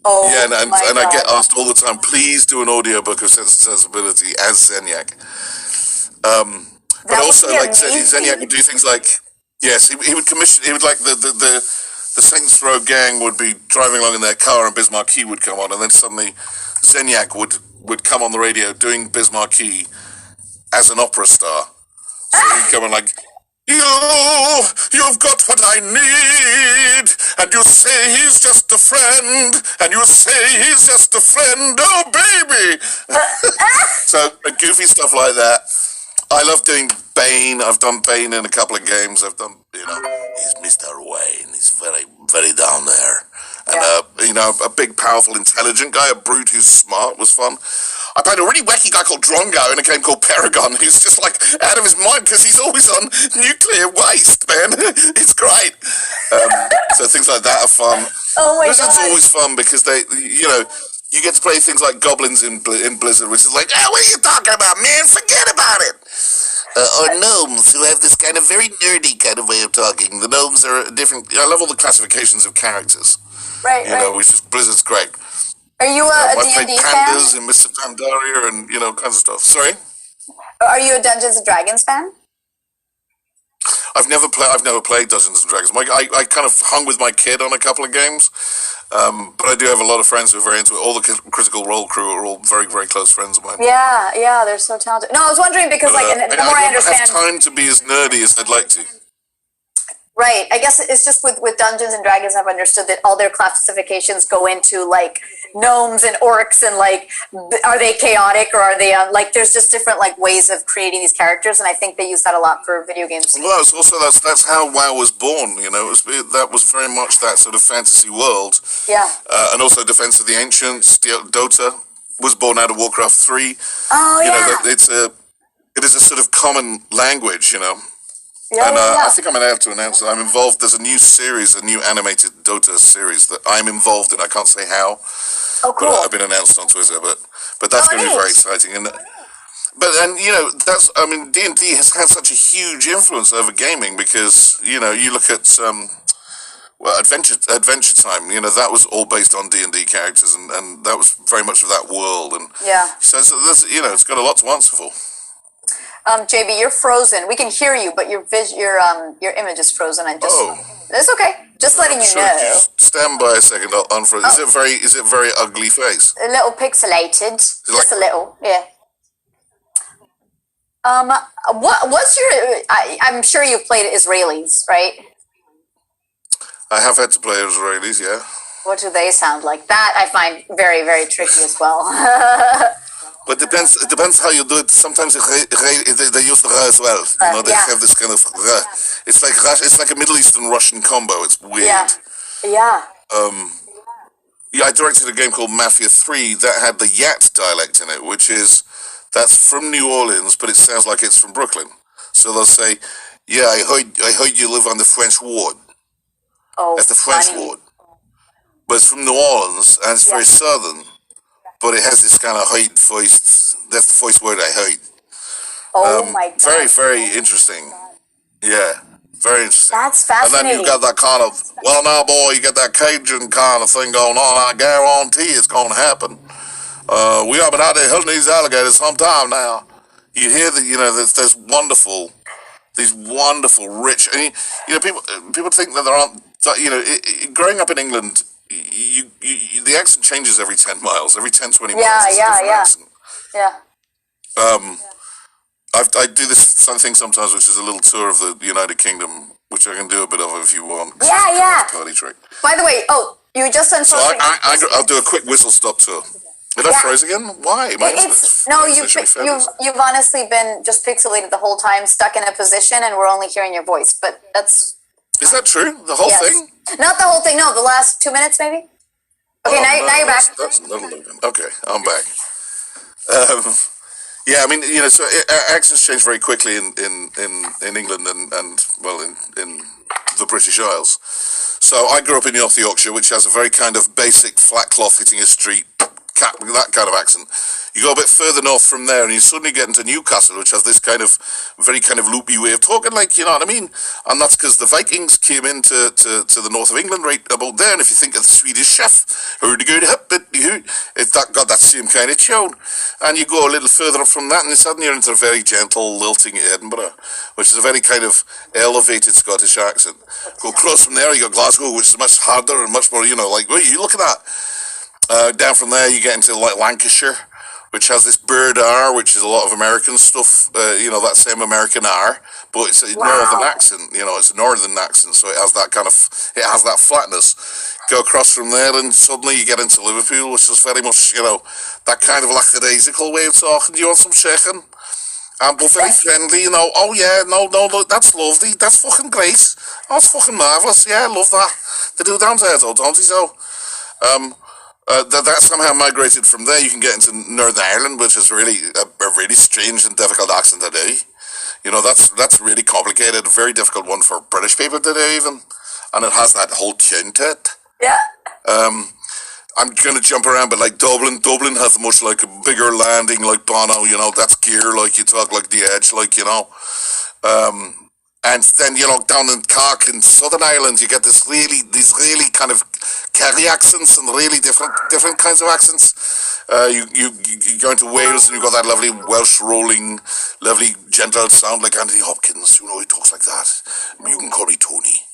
C: Oh,
D: yeah, and I get asked all the time, please do an audiobook of Sense and Sensibility as Zenyak. But also, like Zenyak would do things like, yes, he would commission, he would like the Saints Row gang would be driving along in their car and Biz Markie would come on, and then suddenly Zenyak would come on the radio doing Biz Markie as an opera star. So he'd come on like, you've got what I need, and you say he's just a friend, and you say he's just a friend, oh baby! So goofy stuff like that. I love doing Bane. I've done Bane in a couple of games. I've done, he's Mr. Wayne. He's very, very down there. And, a big, powerful, intelligent guy, a brute who's smart was fun. I played a really wacky guy called Drongo in a game called Paragon, who's just like out of his mind because he's always on nuclear waste, man. It's great. So things like that are fun.
C: Oh my God.
D: Blizzard's always fun because you get to play things like goblins in Blizzard, which is like, what are you talking about, man? Forget about it. Or gnomes, who have this kind of very nerdy kind of way of talking. The gnomes are different. I love all the classifications of characters.
C: Right.
D: Which is Blizzard's great.
C: Are you a D&D fan?
D: Pandas and Mr. Pandaria and, kinds of stuff. Sorry?
C: Are you a Dungeons & Dragons fan?
D: I've never played Dungeons & Dragons. I kind of hung with my kid on a couple of games. But I do have a lot of friends who are very into it. All the Critical Role crew are all very, very close friends of mine.
C: Yeah, they're so talented. No, I was wondering because, the more I understand...
D: I don't have time to be as nerdy as I'd like to.
C: Right. I guess it's just with Dungeons and Dragons, I've understood that all their classifications go into like gnomes and orcs and like, are they chaotic or are they there's just different like ways of creating these characters, and I think they use that a lot for video games.
D: Well, that's how WoW was born. That was very much that sort of fantasy world.
C: Yeah.
D: And also Defense of the Ancients, Dota was born out of Warcraft 3.
C: Oh yeah.
D: It is a sort of common language,
C: Yeah,
D: I think I'm allowed to announce that I'm involved. There's a new animated Dota series that I'm involved in. I can't say how.
C: Oh, cool.
D: But I've been announced on Twitter, but that's going to be very exciting. D&D has had such a huge influence over gaming because, you look at, well, Adventure Time. You know, that was all based on D&D characters, and that was very much of that world. And
C: Yeah.
D: so there's, you know, it's got a lot to answer for.
C: JB, you're frozen. We can hear you, but your image is frozen. That's okay. Just letting you
D: Sorry,
C: know.
D: just stand by a second. I'll unfroze. Is it very ugly face?
C: A little pixelated, just a little, yeah. What's your? I'm sure you've played Israelis, right?
D: I have had to play Israelis, yeah.
C: What do they sound like? That I find very, very tricky as well.
D: But it depends how you do it. Sometimes they use the ra as well. You know, they have this kind of ra. It's like a Middle Eastern Russian combo. It's weird.
C: Yeah.
D: Yeah, I directed a game called Mafia 3 that had the Yat dialect in it, that's from New Orleans, but it sounds like it's from Brooklyn. So they'll say, "Yeah, I heard you live on the French Ward."
C: Oh,
D: that's the French Ward. But it's from New Orleans, and it's very southern. But it has this kind of height voice. That's the voice word I heard.
C: Oh my God.
D: Very, very interesting. Yeah, very interesting.
C: That's fascinating.
D: And then you got that kind of, well, now, boy, you got that Cajun kind of thing going on. I guarantee it's going to happen. We have been out there hunting these alligators some time now. You hear that, you know, there's these wonderful, rich, and you know, people think that there aren't, you know, growing up in England, the accent changes every 10 miles, every 10, 20 miles. Accent.
C: Yeah.
D: I do this thing sometimes, which is a little tour of the United Kingdom, which I can do a bit of if you want.
C: Yeah.
D: Party trick.
C: By the way, you just sent something.
D: I'll do a quick whistle stop tour. Did I froze again? Why?
C: You've honestly been just pixelated the whole time, stuck in a position, and we're only hearing your voice. But that's.
D: Is that true? The whole thing?
C: Not the whole thing. No, the last 2 minutes maybe. Okay, now you're back.
D: Okay, I'm back. Yeah, I mean, you know, so accents change very quickly in England and well, in the British Isles. So I grew up in North Yorkshire, which has a very kind of basic flat cloth hitting a street, that kind of accent. You go a bit further north from there, and you suddenly get into Newcastle, which has this kind of very kind of loopy way of talking, like, you know what I mean? And that's because the Vikings came into to the north of England right about there. And if you think of the Swedish chef, it's got that same kind of tune. And you go a little further up from that, and suddenly you're into a very gentle, lilting Edinburgh, which is a very kind of elevated Scottish accent. Go across from there, you got Glasgow, which is much harder and much more, you know, like, well, you look at that. Down from there, you get into like Lancashire, which has this bird R, which is a lot of American stuff, you know, that same American R, but it's a northern accent, you know, it's a northern accent, so it has that flatness. Go across from there, and suddenly you get into Liverpool, which is very much, you know, that kind of lackadaisical way of talking. Do you want some chicken? But very friendly, you know, oh yeah, no, that's lovely, that's fucking great, oh, it's fucking marvellous, yeah, I love that. They do down there, though, don't they, so? That somehow migrated from there. You can get into Northern Ireland, which is really a really strange and difficult accent to do. You know, that's really complicated, a very difficult one for British people to do even, and it has that whole tune to it.
C: Yeah.
D: I'm gonna jump around, but like Dublin has much like a bigger landing, like Bono. You know, that's gear, like you talk like the Edge, like, you know. And then, you know, down in Cork in Southern Ireland, you get these really kind of Kerry accents and really different kinds of accents. You go into Wales and you've got that lovely Welsh rolling, lovely gentle sound like Anthony Hopkins. You know, he talks like that. You can call me Tony.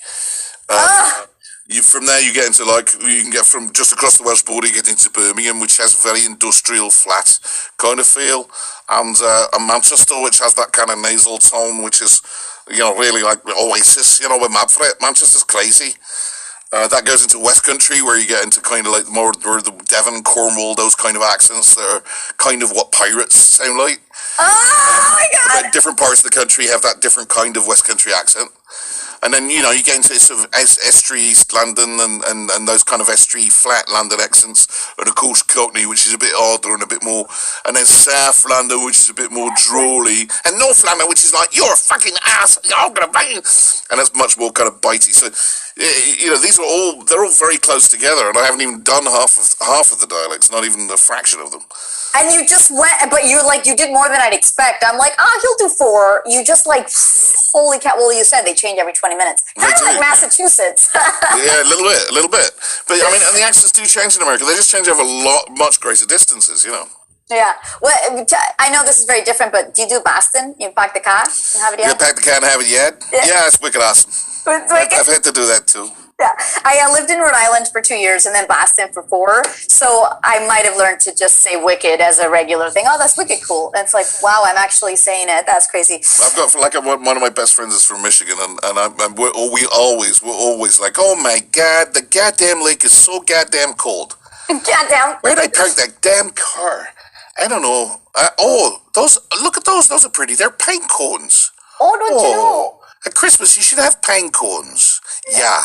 D: From there you get into you can get from just across the Welsh border, you get into Birmingham, which has a very industrial, flat kind of feel. And Manchester, which has that kind of nasal tone, which is, you know, really like Oasis, you know, we're mad for it. Manchester's crazy. That goes into West Country, where you get into kind of like more the Devon, Cornwall, those kind of accents that are kind of what pirates sound like.
C: Oh my God!
D: But different parts of the country have that different kind of West Country accent. And then, you know, you get into sort of Estuary, East London, and those kind of Estuary, flat London accents, and of course Cockney, which is a bit odder and a bit more, and then South London, which is a bit more drawly, and North London, which is like, you're a fucking ass, I'm gonna bang you, and that's much more kind of bitey. So, you know, they're all very close together, and I haven't even done half of the dialects, not even a fraction of them.
C: And you just went, but you did more than I'd expect. I'm like, he'll do 4. You just like holy cow. Well, you said they change every 20 minutes. Kind of like Massachusetts.
D: Yeah, a little bit. But I mean, and the accents do change in America. They just change over much greater distances, you know.
C: Yeah. Well, I know this is very different, but do you do Boston? You pack the car and have it yet?
D: You pack the car and have it yet? Yeah, it's wicked awesome. I've had to do that too.
C: Yeah, I lived in Rhode Island for 2 years and then Boston for 4. So I might have learned to just say wicked as a regular thing. Oh, that's wicked cool. And it's like, wow, I'm actually saying it. That's crazy.
D: I've got one of my best friends is from Michigan, and we're always like, oh my God, the goddamn lake is so goddamn cold.
C: Goddamn.
D: Where'd I park that damn car? I don't know. Look at those. Those are pretty. They're pine cones.
C: Oh, don't you know?
D: At Christmas, you should have pine cones. Yeah.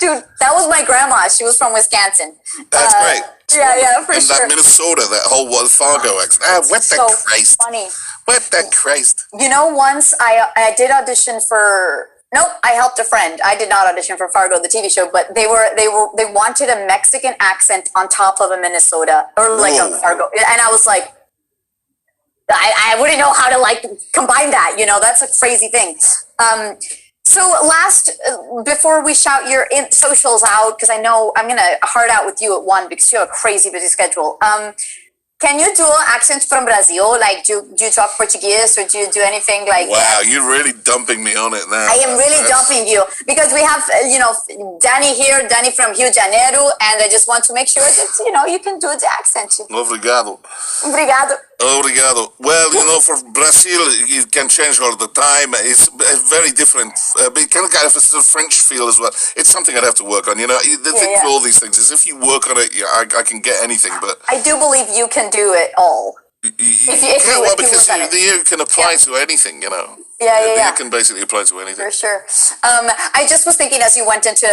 C: Dude, that was my grandma. She was from Wisconsin.
D: That's great.
C: Yeah, for
D: and
C: sure.
D: that Minnesota, that whole Fargo accent. What
C: so
D: the Christ?
C: Funny.
D: What the Christ?
C: You know, once I did audition for. Nope, I helped a friend. I did not audition for Fargo, the TV show, but they wanted a Mexican accent on top of a Minnesota or like a Fargo, and I was like, I wouldn't know how to like combine that. You know, that's a crazy thing. So before we shout your socials out, because I know I'm going to hard out with you at 1 because you have a crazy busy schedule. Can you do accents from Brazil? Like, do you talk Portuguese or do you do anything like
D: Wow, you're really dumping me on it now.
C: I am really dumping you because we have, Danny here, Danny from Rio de Janeiro, and I just want to make sure that, you can do the accent.
D: Obrigado.
C: Obrigado.
D: Obrigado. Well, for Brazil, it can change all the time. It's very different. But it kind of got a French feel as well. It's something I'd have to work on. The thing with all these things is if you work on it, I can get anything. But
C: I do believe you can do it all.
D: Because you can apply to anything,
C: Yeah.
D: You can basically apply to anything.
C: For sure. I just was thinking as you went into,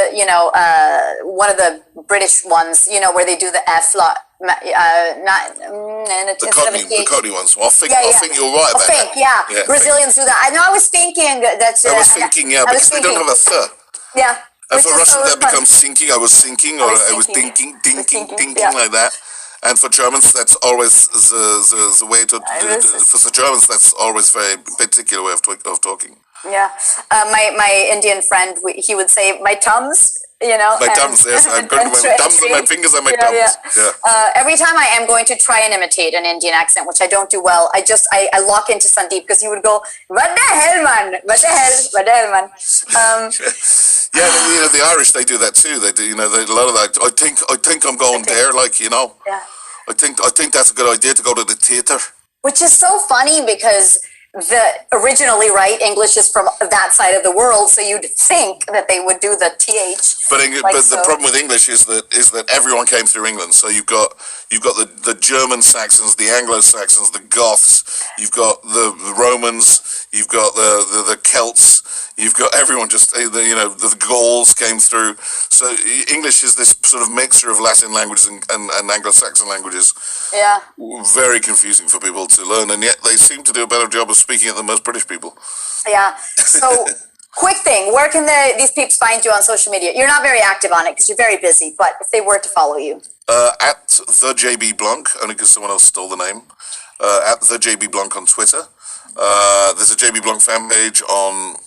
C: one of the British ones, where they do the F lot.
D: The Cockney ones. Well, I think you're right about that.
C: Yeah. Brazilians do that. I know. I was thinking that.
D: Because they don't have a th.
C: Yeah.
D: And for Russian, that becomes thinking. I was thinking, or I was thinking like that. And for Germans, that's always the way to. For the Germans, that's always very particular way of talking.
C: Yeah, my Indian friend, he would say my tums.
D: My thumbs, yes. I'm going to my thumbs and my fingers and my thumbs. Yeah.
C: Every time I am going to try and imitate an Indian accent, which I don't do well, I lock into Sandeep because he would go, "What the hell, man? What the hell, man?"
D: Yeah, the Irish, they do that too. They do, a lot of that. I think I'm going there,
C: Yeah.
D: I think that's a good idea to go to the theatre.
C: Which is so funny because originally, right, English is from that side of the world, so you'd think that they would do the TH.
D: But the problem with English is that everyone came through England. So you've got the German Saxons, the Anglo-Saxons, the Goths. You've got the Romans. You've got the Celts. You've got everyone. Just the Gauls came through. So English is this sort of mixture of Latin languages and Anglo-Saxon languages.
C: Yeah.
D: Very confusing for people to learn, and yet they seem to do a better job of speaking it than most British people.
C: Yeah. So, quick thing, where can these peeps find you on social media? You're not very active on it because you're very busy, but if they were to follow you.
D: At the JB Blanc, only because someone else stole the name. At the JB Blanc on Twitter. There's a JB Blanc fan page on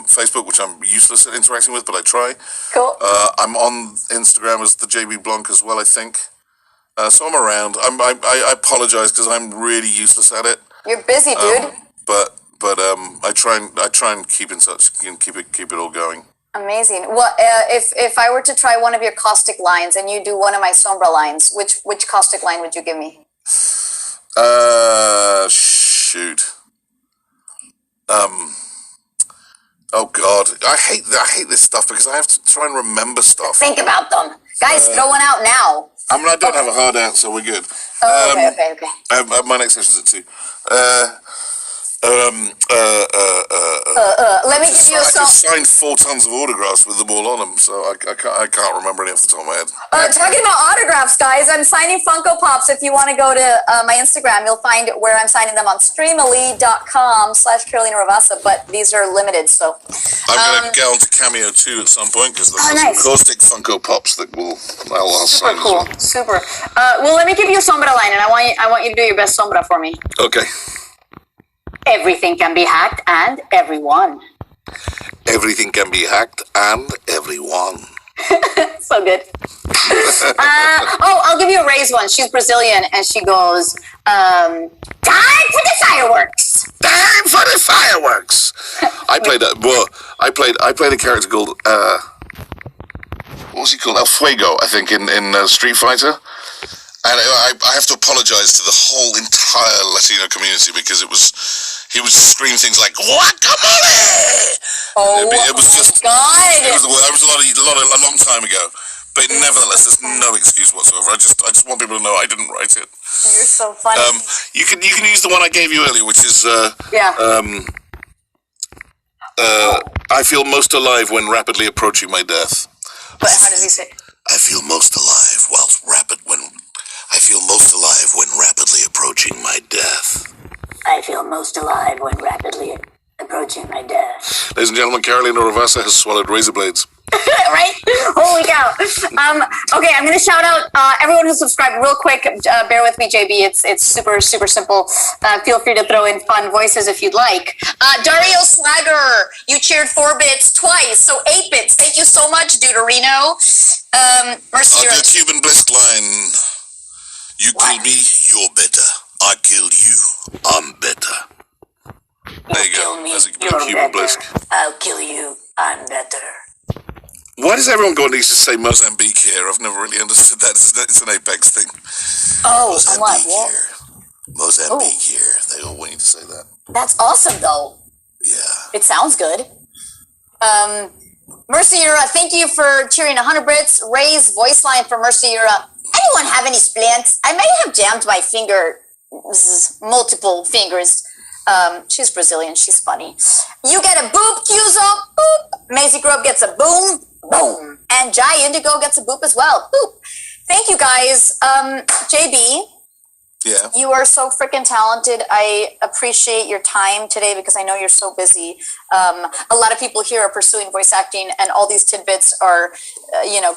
D: Facebook, which I'm useless at interacting with, but I try.
C: Cool.
D: I'm on Instagram as the JB Blanc as well, I think. So I'm around. I apologize because I'm really useless at it.
C: You're busy, dude.
D: But I try and keep in touch and keep it all going.
C: Amazing. Well, if I were to try one of your caustic lines and you do one of my sombra lines, which caustic line would you give me?
D: Shoot. Oh God, I hate this stuff because I have to try and remember stuff.
C: Think about them, guys. Throw one out now.
D: I don't have a hard answer. We're good.
C: Okay.
D: My next session's at 2.
C: Let me give you
D: I just signed 4 tons of autographs with them all on them, so I can't remember any off the top of my head.
C: Talking about autographs, guys, I'm signing Funko Pops. If you want to go to my Instagram, you'll find where I'm signing them on streamily.com/Carolina Ravassa, but these are limited, so.
D: I'm going to get on to Cameo too at some point because there's some caustic Funko Pops that I'll
C: Super
D: sign
C: cool.
D: as well.
C: Super. Well, let me give you a sombra line, and I want you to do your best sombra for me.
D: Okay.
C: Everything can be hacked, and everyone.
D: everything can be hacked and everyone.
C: So good. I'll give you a Ray's one. She's Brazilian, and she goes, "Time for the fireworks."
D: Time for the fireworks. I played a character called what was he called? El Fuego, I think, in Street Fighter. And I have to apologize to the whole entire Latino community because he would scream things like guacamole.
C: Oh,
D: it was just
C: God!
D: It was a long time ago. But nevertheless, there's no excuse whatsoever. I just want people to know I didn't write it.
C: You're so funny.
D: You can use the one I gave you earlier, which is I feel most alive when rapidly approaching my death.
C: But how does he say?
D: I feel most alive when rapidly approaching my death.
A: I feel most alive when rapidly approaching my death.
D: Ladies and gentlemen, Carolina Ravassa has swallowed razor blades.
C: Right? Holy cow. Okay, I'm going to shout out everyone who subscribed real quick. Bear with me, JB. It's super, super simple. Feel free to throw in fun voices if you'd like. Dario Swagger, you cheered 4 bits twice, so 8 bits. Thank you so much, Deuterino. Mercy.
D: The Cuban Bliss line. You kill me, you're better. I kill you, I'm better. There you go. That's a good Cuban Bliss.
A: I'll kill you, I'm better.
D: Why does everyone go and needs to say Mozambique here? I've never really understood that. It's an Apex thing.
C: Oh,
D: Mozambique
C: what?
D: here. Mozambique here. They all want you to say that.
C: That's awesome, though.
D: Yeah.
C: It sounds good. Mercy Yura, thank you for cheering 100 Brits. Ray's voice line for Mercy Yura. Anyone have any splints? I may have jammed my finger, multiple fingers. She's Brazilian. She's funny. You get a boop, Cuso. Boop. Maisie Grub gets a boom. Boom. And Jai Indigo gets a boop as well. Boop. Thank you, guys. JB.
D: Yeah.
C: You are so freaking talented. I appreciate your time today because I know you're so busy. A lot of people here are pursuing voice acting, and all these tidbits are,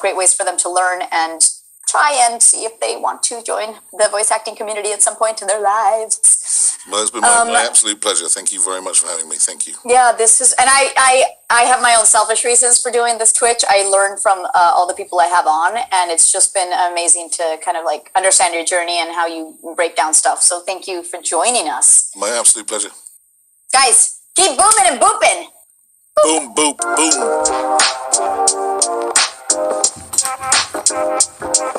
C: great ways for them to learn and try and see if they want to join the voice acting community at some point in their lives.
D: Well, it's been my absolute pleasure. Thank you very much for having me. Thank you.
C: Yeah, this is, and I have my own selfish reasons for doing this Twitch. I learned from all the people I have on, and it's just been amazing to kind of like understand your journey and how you break down stuff. So thank you for joining us.
D: My absolute pleasure.
C: Guys, keep booming and booping.
D: Boom, boop, boom.